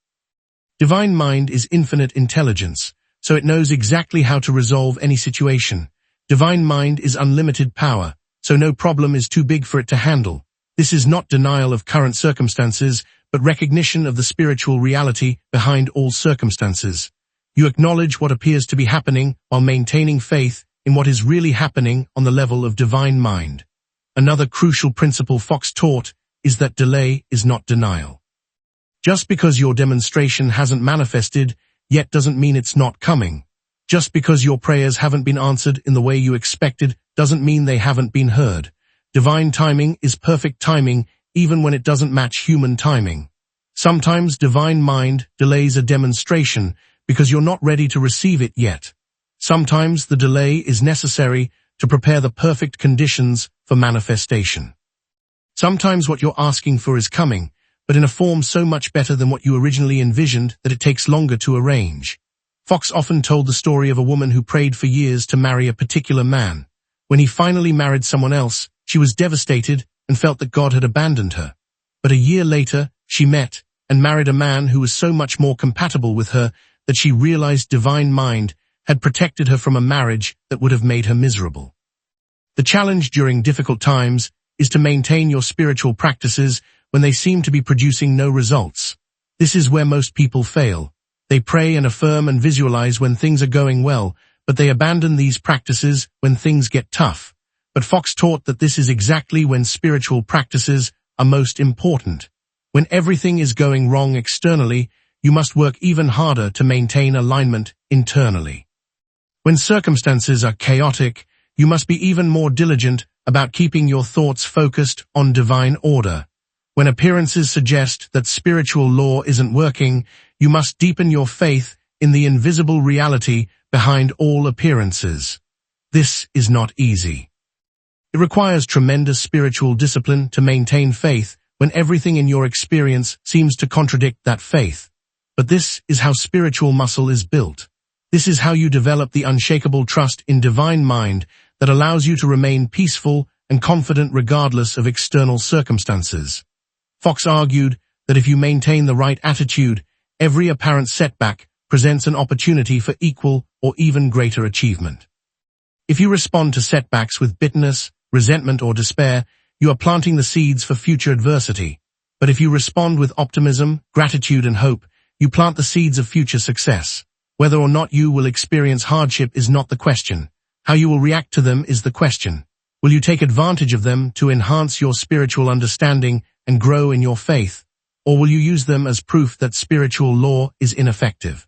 Divine mind is infinite intelligence, so it knows exactly how to resolve any situation. Divine mind is unlimited power, so no problem is too big for it to handle. This is not denial of current circumstances, but recognition of the spiritual reality behind all circumstances. You acknowledge what appears to be happening while maintaining faith in what is really happening on the level of divine mind. Another crucial principle Fox taught is that delay is not denial. Just because your demonstration hasn't manifested yet doesn't mean it's not coming. Just because your prayers haven't been answered in the way you expected doesn't mean they haven't been heard. Divine timing is perfect timing even when it doesn't match human timing. Sometimes divine mind delays a demonstration because you're not ready to receive it yet. Sometimes the delay is necessary to prepare the perfect conditions for manifestation. Sometimes what you're asking for is coming, but in a form so much better than what you originally envisioned that it takes longer to arrange. Fox often told the story of a woman who prayed for years to marry a particular man. When he finally married someone else, she was devastated and felt that God had abandoned her. But a year later, she met and married a man who was so much more compatible with her that she realized divine mind had protected her from a marriage that would have made her miserable. The challenge during difficult times is to maintain your spiritual practices when they seem to be producing no results. This is where most people fail. They pray and affirm and visualize when things are going well, but they abandon these practices when things get tough. But Fox taught that this is exactly when spiritual practices are most important. When everything is going wrong externally, you must work even harder to maintain alignment internally. When circumstances are chaotic, you must be even more diligent about keeping your thoughts focused on divine order. When appearances suggest that spiritual law isn't working, you must deepen your faith in the invisible reality behind all appearances. This is not easy. It requires tremendous spiritual discipline to maintain faith when everything in your experience seems to contradict that faith. But this is how spiritual muscle is built. This is how you develop the unshakable trust in divine mind that allows you to remain peaceful and confident regardless of external circumstances. Fox argued that if you maintain the right attitude, every apparent setback presents an opportunity for equal or even greater achievement. If you respond to setbacks with bitterness, resentment, or despair, you are planting the seeds for future adversity. But if you respond with optimism, gratitude, and hope, You plant the seeds of future success. Whether or not you will experience hardship is not the question. How you will react to them is the question. Will you take advantage of them to enhance your spiritual understanding and grow in your faith? Or will you use them as proof that spiritual law is ineffective?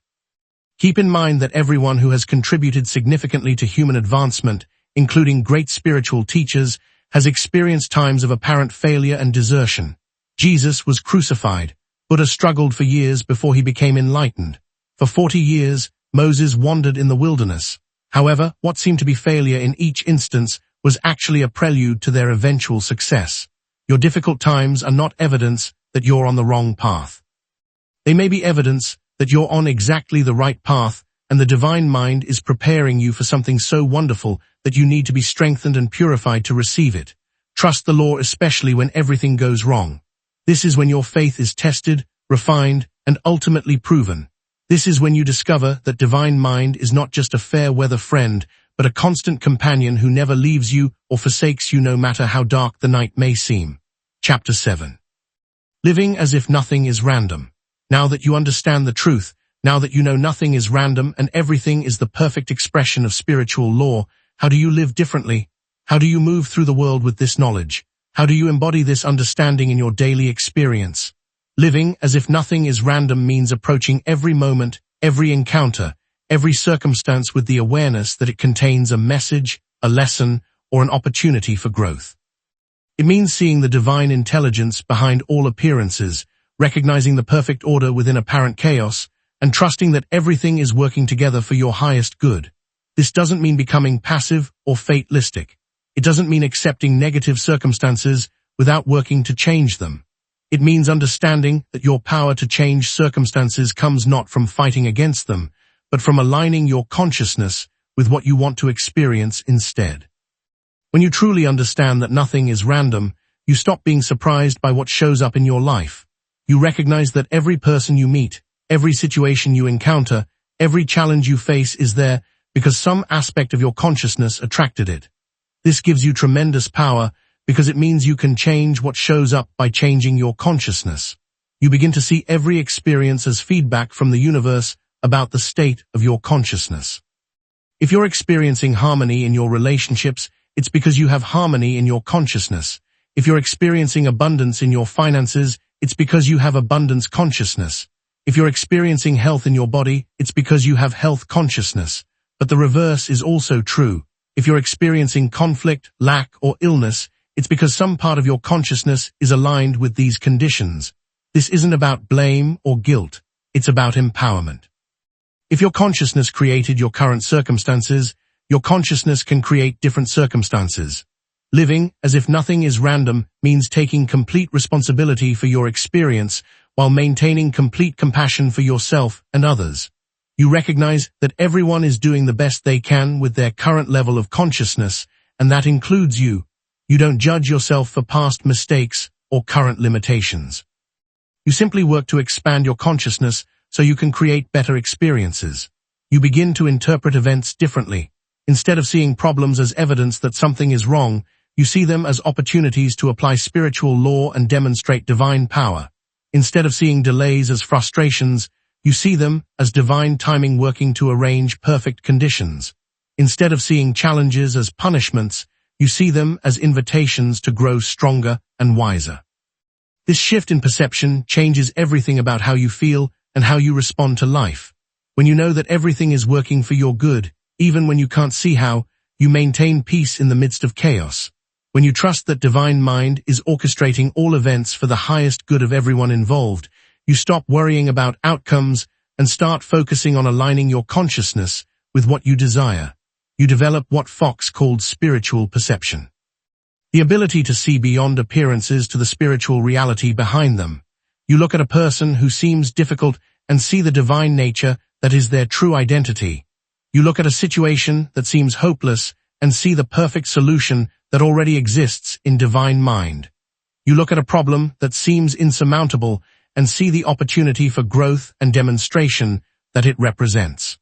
Keep in mind that everyone who has contributed significantly to human advancement, including great spiritual teachers, has experienced times of apparent failure and desertion. Jesus was crucified. Buddha struggled for years before he became enlightened. For 40 years, Moses wandered in the wilderness. However, what seemed to be failure in each instance was actually a prelude to their eventual success. Your difficult times are not evidence that you're on the wrong path. They may be evidence that you're on exactly the right path, and the divine mind is preparing you for something so wonderful that you need to be strengthened and purified to receive it. Trust the law, especially when everything goes wrong. This is when your faith is tested, refined, and ultimately proven. This is when you discover that divine mind is not just a fair-weather friend, but a constant companion who never leaves you or forsakes you no matter how dark the night may seem. Chapter 7. Living as if nothing is random. Now that you understand the truth, now that you know nothing is random and everything is the perfect expression of spiritual law, how do you live differently? How do you move through the world with this knowledge? How do you embody this understanding in your daily experience? Living as if nothing is random means approaching every moment, every encounter, every circumstance with the awareness that it contains a message, a lesson, or an opportunity for growth. It means seeing the divine intelligence behind all appearances, recognizing the perfect order within apparent chaos, and trusting that everything is working together for your highest good. This doesn't mean becoming passive or fatalistic. It doesn't mean accepting negative circumstances without working to change them. It means understanding that your power to change circumstances comes not from fighting against them, but from aligning your consciousness with what you want to experience instead. When you truly understand that nothing is random, you stop being surprised by what shows up in your life. You recognize that every person you meet, every situation you encounter, every challenge you face is there because some aspect of your consciousness attracted it. This gives you tremendous power because it means you can change what shows up by changing your consciousness. You begin to see every experience as feedback from the universe about the state of your consciousness. If you're experiencing harmony in your relationships, it's because you have harmony in your consciousness. If you're experiencing abundance in your finances, it's because you have abundance consciousness. If you're experiencing health in your body, it's because you have health consciousness. But the reverse is also true. If you're experiencing conflict, lack, or illness, it's because some part of your consciousness is aligned with these conditions. This isn't about blame or guilt. It's about empowerment. If your consciousness created your current circumstances, your consciousness can create different circumstances. Living as if nothing is random means taking complete responsibility for your experience while maintaining complete compassion for yourself and others. You recognize that everyone is doing the best they can with their current level of consciousness, and that includes you. You don't judge yourself for past mistakes or current limitations. You simply work to expand your consciousness so you can create better experiences. You begin to interpret events differently. Instead of seeing problems as evidence that something is wrong, you see them as opportunities to apply spiritual law and demonstrate divine power. Instead of seeing delays as frustrations, you see them as divine timing working to arrange perfect conditions. Instead of seeing challenges as punishments, you see them as invitations to grow stronger and wiser. This shift in perception changes everything about how you feel and how you respond to life. When you know that everything is working for your good, even when you can't see how, you maintain peace in the midst of chaos. When you trust that divine mind is orchestrating all events for the highest good of everyone involved, you stop worrying about outcomes and start focusing on aligning your consciousness with what you desire. You develop what Fox called spiritual perception. The ability to see beyond appearances to the spiritual reality behind them. You look at a person who seems difficult and see the divine nature that is their true identity. You look at a situation that seems hopeless and see the perfect solution that already exists in divine mind. You look at a problem that seems insurmountable and see the opportunity for growth and demonstration that it represents.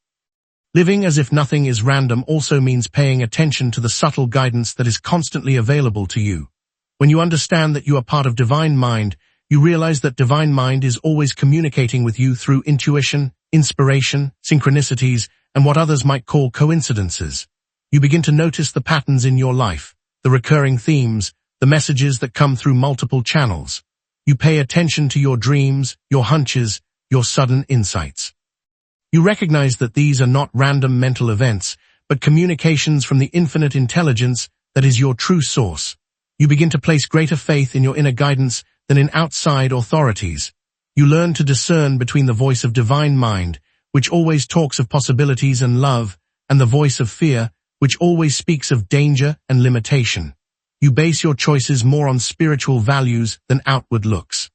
Living as if nothing is random also means paying attention to the subtle guidance that is constantly available to you. When you understand that you are part of divine mind, You realize that divine mind is always communicating with you through intuition, inspiration, synchronicities, and what others might call coincidences. You begin to notice the patterns in your life, the recurring themes, the messages that come through multiple channels. You pay attention to your dreams, your hunches, your sudden insights. You recognize that these are not random mental events, but communications from the infinite intelligence that is your true source. You begin to place greater faith in your inner guidance than in outside authorities. You learn to discern between the voice of divine mind, which always talks of possibilities and love, and the voice of fear, which always speaks of danger and limitation. You base your choices more on spiritual values than outward looks.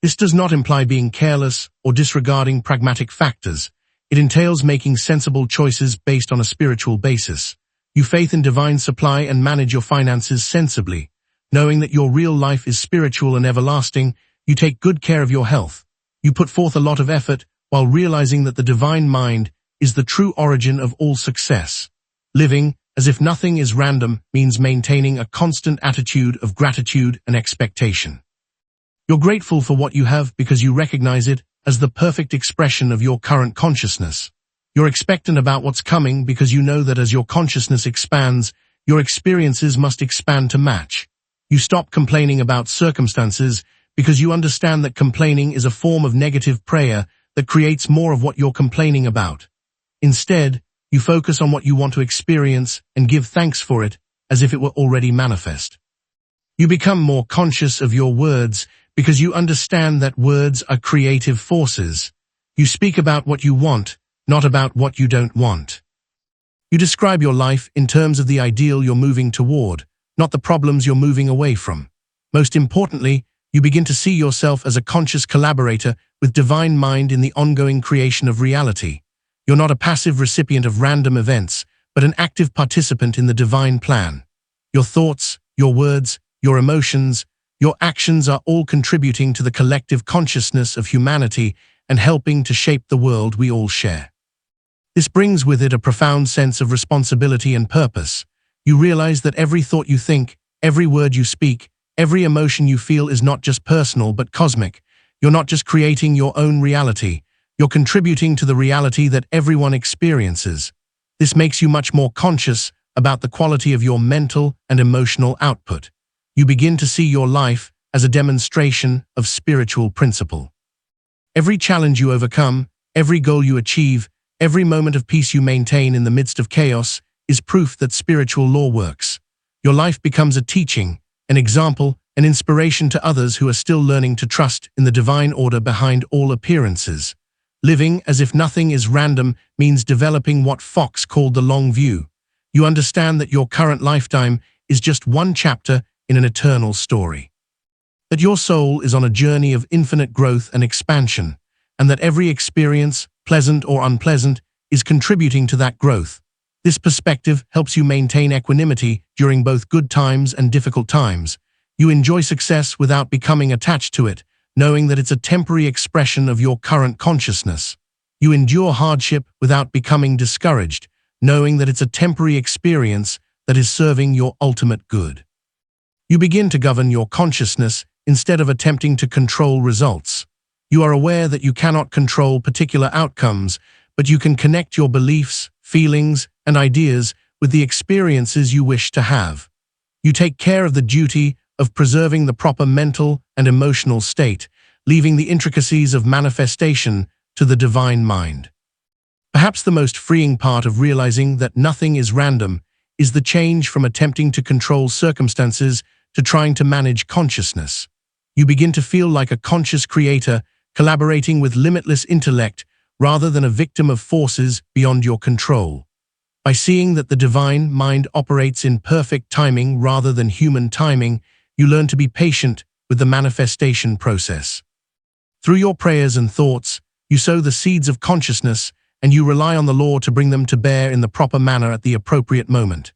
This does not imply being careless or disregarding pragmatic factors. It entails making sensible choices based on a spiritual basis. You faith in divine supply and manage your finances sensibly. Knowing that your real life is spiritual and everlasting, you take good care of your health. You put forth a lot of effort while realizing that the divine mind is the true origin of all success. Living as if nothing is random means maintaining a constant attitude of gratitude and expectation. You're grateful for what you have because you recognize it as the perfect expression of your current consciousness. You're expectant about what's coming because you know that as your consciousness expands, your experiences must expand to match. You stop complaining about circumstances because you understand that complaining is a form of negative prayer that creates more of what you're complaining about. Instead, you focus on what you want to experience and give thanks for it as if it were already manifest. You become more conscious of your words because you understand that words are creative forces. You speak about what you want, not about what you don't want. You describe your life in terms of the ideal you're moving toward, not the problems you're moving away from. Most importantly, you begin to see yourself as a conscious collaborator with divine mind in the ongoing creation of reality. You're not a passive recipient of random events, but an active participant in the divine plan. Your thoughts, your words, your emotions, your actions are all contributing to the collective consciousness of humanity and helping to shape the world we all share. This brings with it a profound sense of responsibility and purpose. You realize that every thought you think, every word you speak, every emotion you feel is not just personal but cosmic. You're not just creating your own reality, you're contributing to the reality that everyone experiences. This makes you much more conscious about the quality of your mental and emotional output. You begin to see your life as a demonstration of spiritual principle. Every challenge you overcome, every goal you achieve, every moment of peace you maintain in the midst of chaos is proof that spiritual law works. Your life becomes a teaching, an example, an inspiration to others who are still learning to trust in the divine order behind all appearances. Living as if nothing is random means developing what Fox called the long view. You understand that your current lifetime is just one chapter in an eternal story. That your soul is on a journey of infinite growth and expansion, and that every experience, pleasant or unpleasant, is contributing to that growth. This perspective helps you maintain equanimity during both good times and difficult times. You enjoy success without becoming attached to it, knowing that it's a temporary expression of your current consciousness. You endure hardship without becoming discouraged, knowing that it's a temporary experience that is serving your ultimate good. You begin to govern your consciousness instead of attempting to control results. You are aware that you cannot control particular outcomes, but you can connect your beliefs, feelings, and ideas with the experiences you wish to have. You take care of the duty of preserving the proper mental and emotional state, leaving the intricacies of manifestation to the divine mind. Perhaps the most freeing part of realizing that nothing is random is the change from attempting to control circumstances to trying to manage consciousness. You begin to feel like a conscious creator, collaborating with limitless intellect rather than a victim of forces beyond your control. By seeing that the divine mind operates in perfect timing rather than human timing, you learn to be patient with the manifestation process. Through your prayers and thoughts, you sow the seeds of consciousness, and you rely on the law to bring them to bear in the proper manner at the appropriate moment.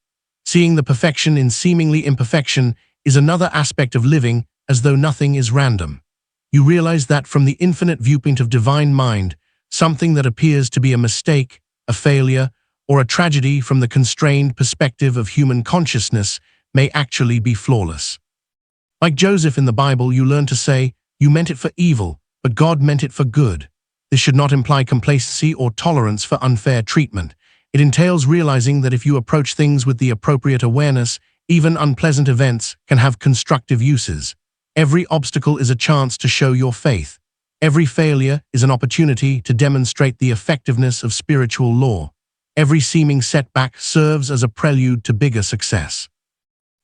Seeing the perfection in seemingly imperfection is another aspect of living as though nothing is random. You realize that from the infinite viewpoint of divine mind, something that appears to be a mistake, a failure, or a tragedy from the constrained perspective of human consciousness may actually be flawless. Like Joseph in the Bible, you learn to say, You meant it for evil, but God meant it for good. This should not imply complacency or tolerance for unfair treatment. It entails realizing that if you approach things with the appropriate awareness, even unpleasant events can have constructive uses. Every obstacle is a chance to show your faith. Every failure is an opportunity to demonstrate the effectiveness of spiritual law. Every seeming setback serves as a prelude to bigger success.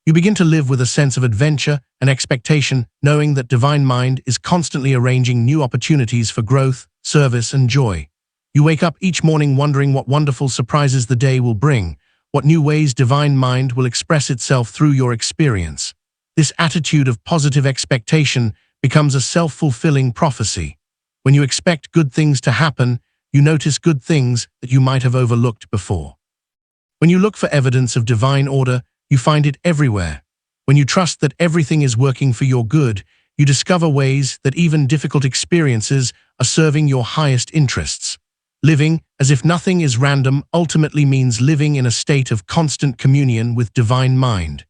You begin to live with a sense of adventure and expectation, knowing that Divine Mind is constantly arranging new opportunities for growth, service, and joy. You wake up each morning wondering what wonderful surprises the day will bring, what new ways Divine Mind will express itself through your experience. This attitude of positive expectation becomes a self-fulfilling prophecy. When you expect good things to happen, you notice good things that you might have overlooked before. When you look for evidence of divine order, you find it everywhere. When you trust that everything is working for your good, you discover ways that even difficult experiences are serving your highest interests. Living as if nothing is random ultimately means living in a state of constant communion with Divine Mind.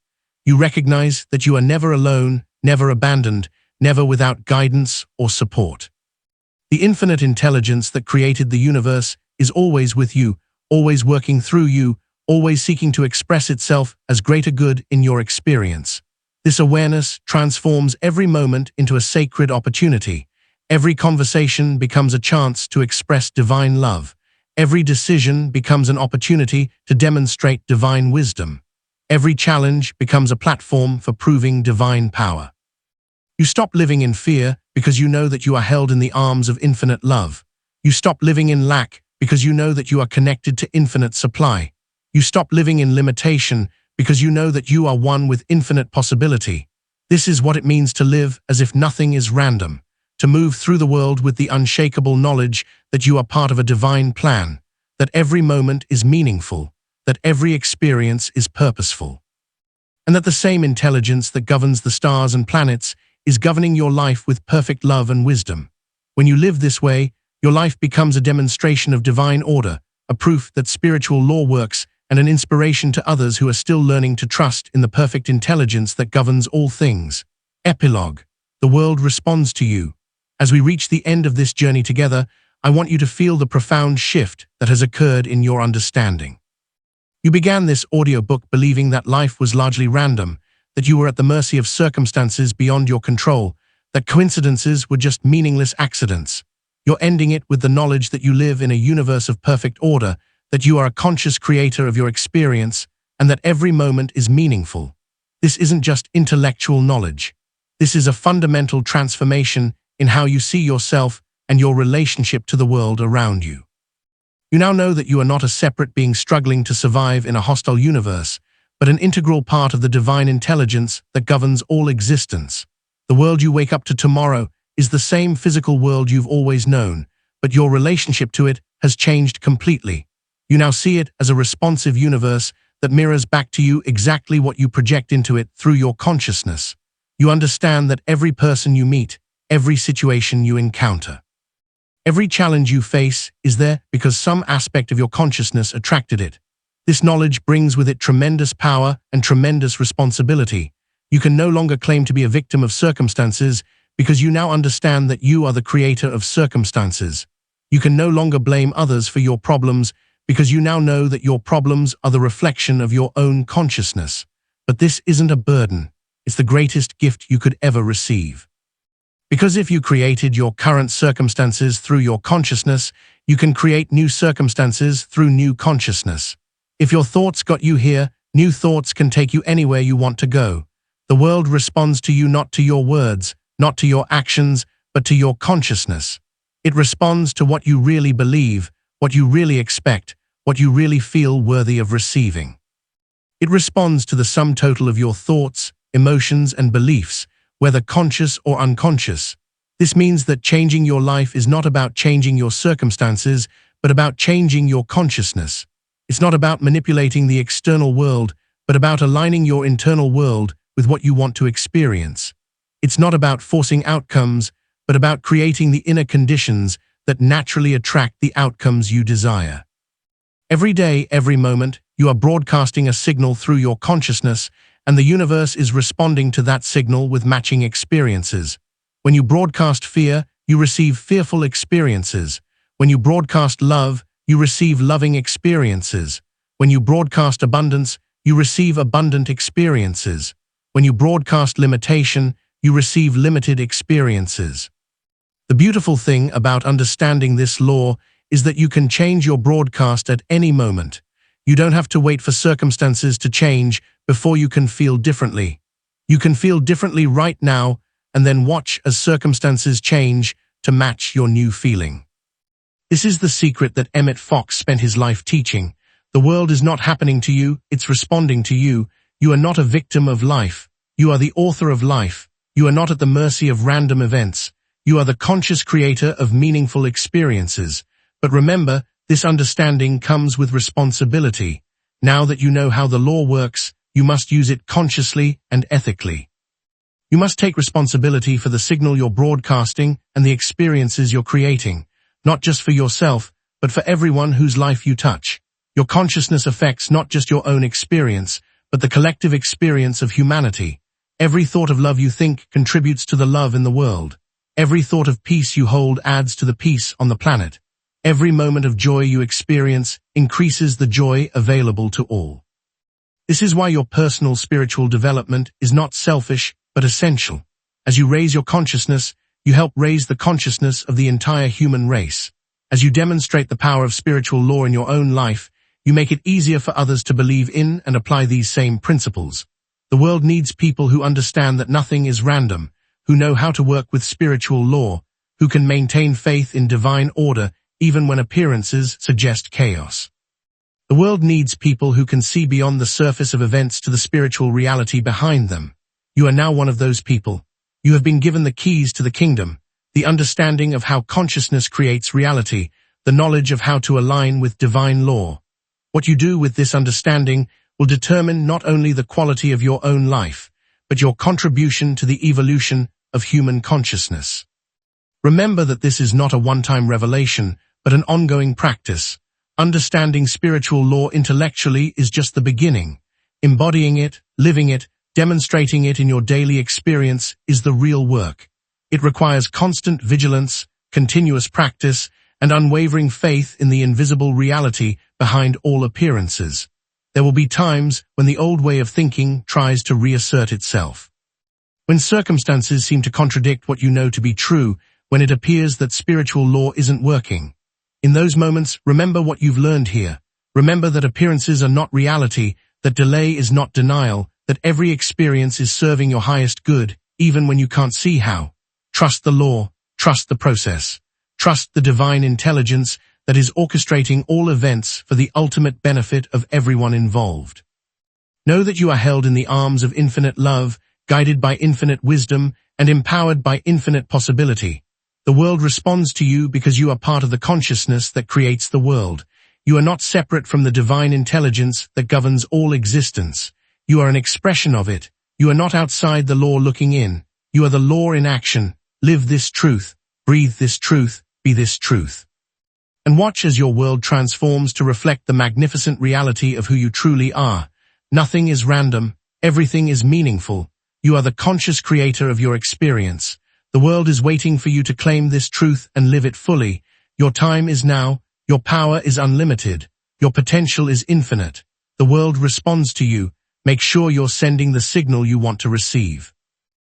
You recognize that you are never alone, never abandoned, never without guidance or support. The infinite intelligence that created the universe is always with you, always working through you, always seeking to express itself as greater good in your experience. This awareness transforms every moment into a sacred opportunity. Every conversation becomes a chance to express divine love. Every decision becomes an opportunity to demonstrate divine wisdom. Every challenge becomes a platform for proving divine power. You stop living in fear because you know that you are held in the arms of infinite love. You stop living in lack because you know that you are connected to infinite supply. You stop living in limitation because you know that you are one with infinite possibility. This is what it means to live as if nothing is random, to move through the world with the unshakable knowledge that you are part of a divine plan, that every moment is meaningful, that every experience is purposeful, and that the same intelligence that governs the stars and planets is governing your life with perfect love and wisdom. When you live this way, your life becomes a demonstration of divine order, a proof that spiritual law works, and an inspiration to others who are still learning to trust in the perfect intelligence that governs all things. Epilogue. The world responds to you. As we reach the end of this journey together, I want you to feel the profound shift that has occurred in your understanding. You began this audiobook believing that life was largely random, that you were at the mercy of circumstances beyond your control, that coincidences were just meaningless accidents. You're ending it with the knowledge that you live in a universe of perfect order, that you are a conscious creator of your experience, and that every moment is meaningful. This isn't just intellectual knowledge. This is a fundamental transformation in how you see yourself and your relationship to the world around you. You now know that you are not a separate being struggling to survive in a hostile universe, but an integral part of the divine intelligence that governs all existence. The world you wake up to tomorrow is the same physical world you've always known, but your relationship to it has changed completely. You now see it as a responsive universe that mirrors back to you exactly what you project into it through your consciousness. You understand that every person you meet, every situation you encounter, every challenge you face is there because some aspect of your consciousness attracted it. This knowledge brings with it tremendous power and tremendous responsibility. You can no longer claim to be a victim of circumstances because you now understand that you are the creator of circumstances. You can no longer blame others for your problems because you now know that your problems are the reflection of your own consciousness. But this isn't a burden. It's the greatest gift you could ever receive. Because if you created your current circumstances through your consciousness, you can create new circumstances through new consciousness. If your thoughts got you here, new thoughts can take you anywhere you want to go. The world responds to you not to your words, not to your actions, but to your consciousness. It responds to what you really believe, what you really expect, what you really feel worthy of receiving. It responds to the sum total of your thoughts, emotions, and beliefs, whether conscious or unconscious. This means that changing your life is not about changing your circumstances, but about changing your consciousness. It's not about manipulating the external world, but about aligning your internal world with what you want to experience. It's not about forcing outcomes, but about creating the inner conditions that naturally attract the outcomes you desire. Every day, every moment, you are broadcasting a signal through your consciousness, and the universe is responding to that signal with matching experiences. When you broadcast fear, you receive fearful experiences. When you broadcast love, you receive loving experiences. When you broadcast abundance, you receive abundant experiences. When you broadcast limitation, you receive limited experiences. The beautiful thing about understanding this law is that you can change your broadcast at any moment. You don't have to wait for circumstances to change before you can feel differently. You can feel differently right now and then watch as circumstances change to match your new feeling. This is the secret that Emmet Fox spent his life teaching. The world is not happening to you, it's responding to you. You are not a victim of life. You are the author of life. You are not at the mercy of random events. You are the conscious creator of meaningful experiences. But remember, this understanding comes with responsibility. Now that you know how the law works, you must use it consciously and ethically. You must take responsibility for the signal you're broadcasting and the experiences you're creating, not just for yourself, but for everyone whose life you touch. Your consciousness affects not just your own experience, but the collective experience of humanity. Every thought of love you think contributes to the love in the world. Every thought of peace you hold adds to the peace on the planet. Every moment of joy you experience increases the joy available to all. This is why your personal spiritual development is not selfish, but essential. As you raise your consciousness, you help raise the consciousness of the entire human race. As you demonstrate the power of spiritual law in your own life, you make it easier for others to believe in and apply these same principles. The world needs people who understand that nothing is random, who know how to work with spiritual law, who can maintain faith in divine order even when appearances suggest chaos. The world needs people who can see beyond the surface of events to the spiritual reality behind them. You are now one of those people. You have been given the keys to the kingdom, the understanding of how consciousness creates reality, the knowledge of how to align with divine law. What you do with this understanding will determine not only the quality of your own life, but your contribution to the evolution of human consciousness. Remember that this is not a one-time revelation, but an ongoing practice. Understanding spiritual law intellectually is just the beginning. Embodying it, living it, demonstrating it in your daily experience is the real work. It requires constant vigilance, continuous practice, and unwavering faith in the invisible reality behind all appearances. There will be times when the old way of thinking tries to reassert itself. When circumstances seem to contradict what you know to be true, when it appears that spiritual law isn't working. In those moments, remember what you've learned here. Remember that appearances are not reality, that delay is not denial, that every experience is serving your highest good, even when you can't see how. Trust the law, trust the process. Trust the divine intelligence that is orchestrating all events for the ultimate benefit of everyone involved. Know that you are held in the arms of infinite love, guided by infinite wisdom, and empowered by infinite possibility. The world responds to you because you are part of the consciousness that creates the world. You are not separate from the divine intelligence that governs all existence. You are an expression of it. You are not outside the law looking in. You are the law in action. Live this truth. Breathe this truth. Be this truth. And watch as your world transforms to reflect the magnificent reality of who you truly are. Nothing is random. Everything is meaningful. You are the conscious creator of your experience. The world is waiting for you to claim this truth and live it fully. Your time is now. Your power is unlimited. Your potential is infinite. The world responds to you. Make sure you're sending the signal you want to receive.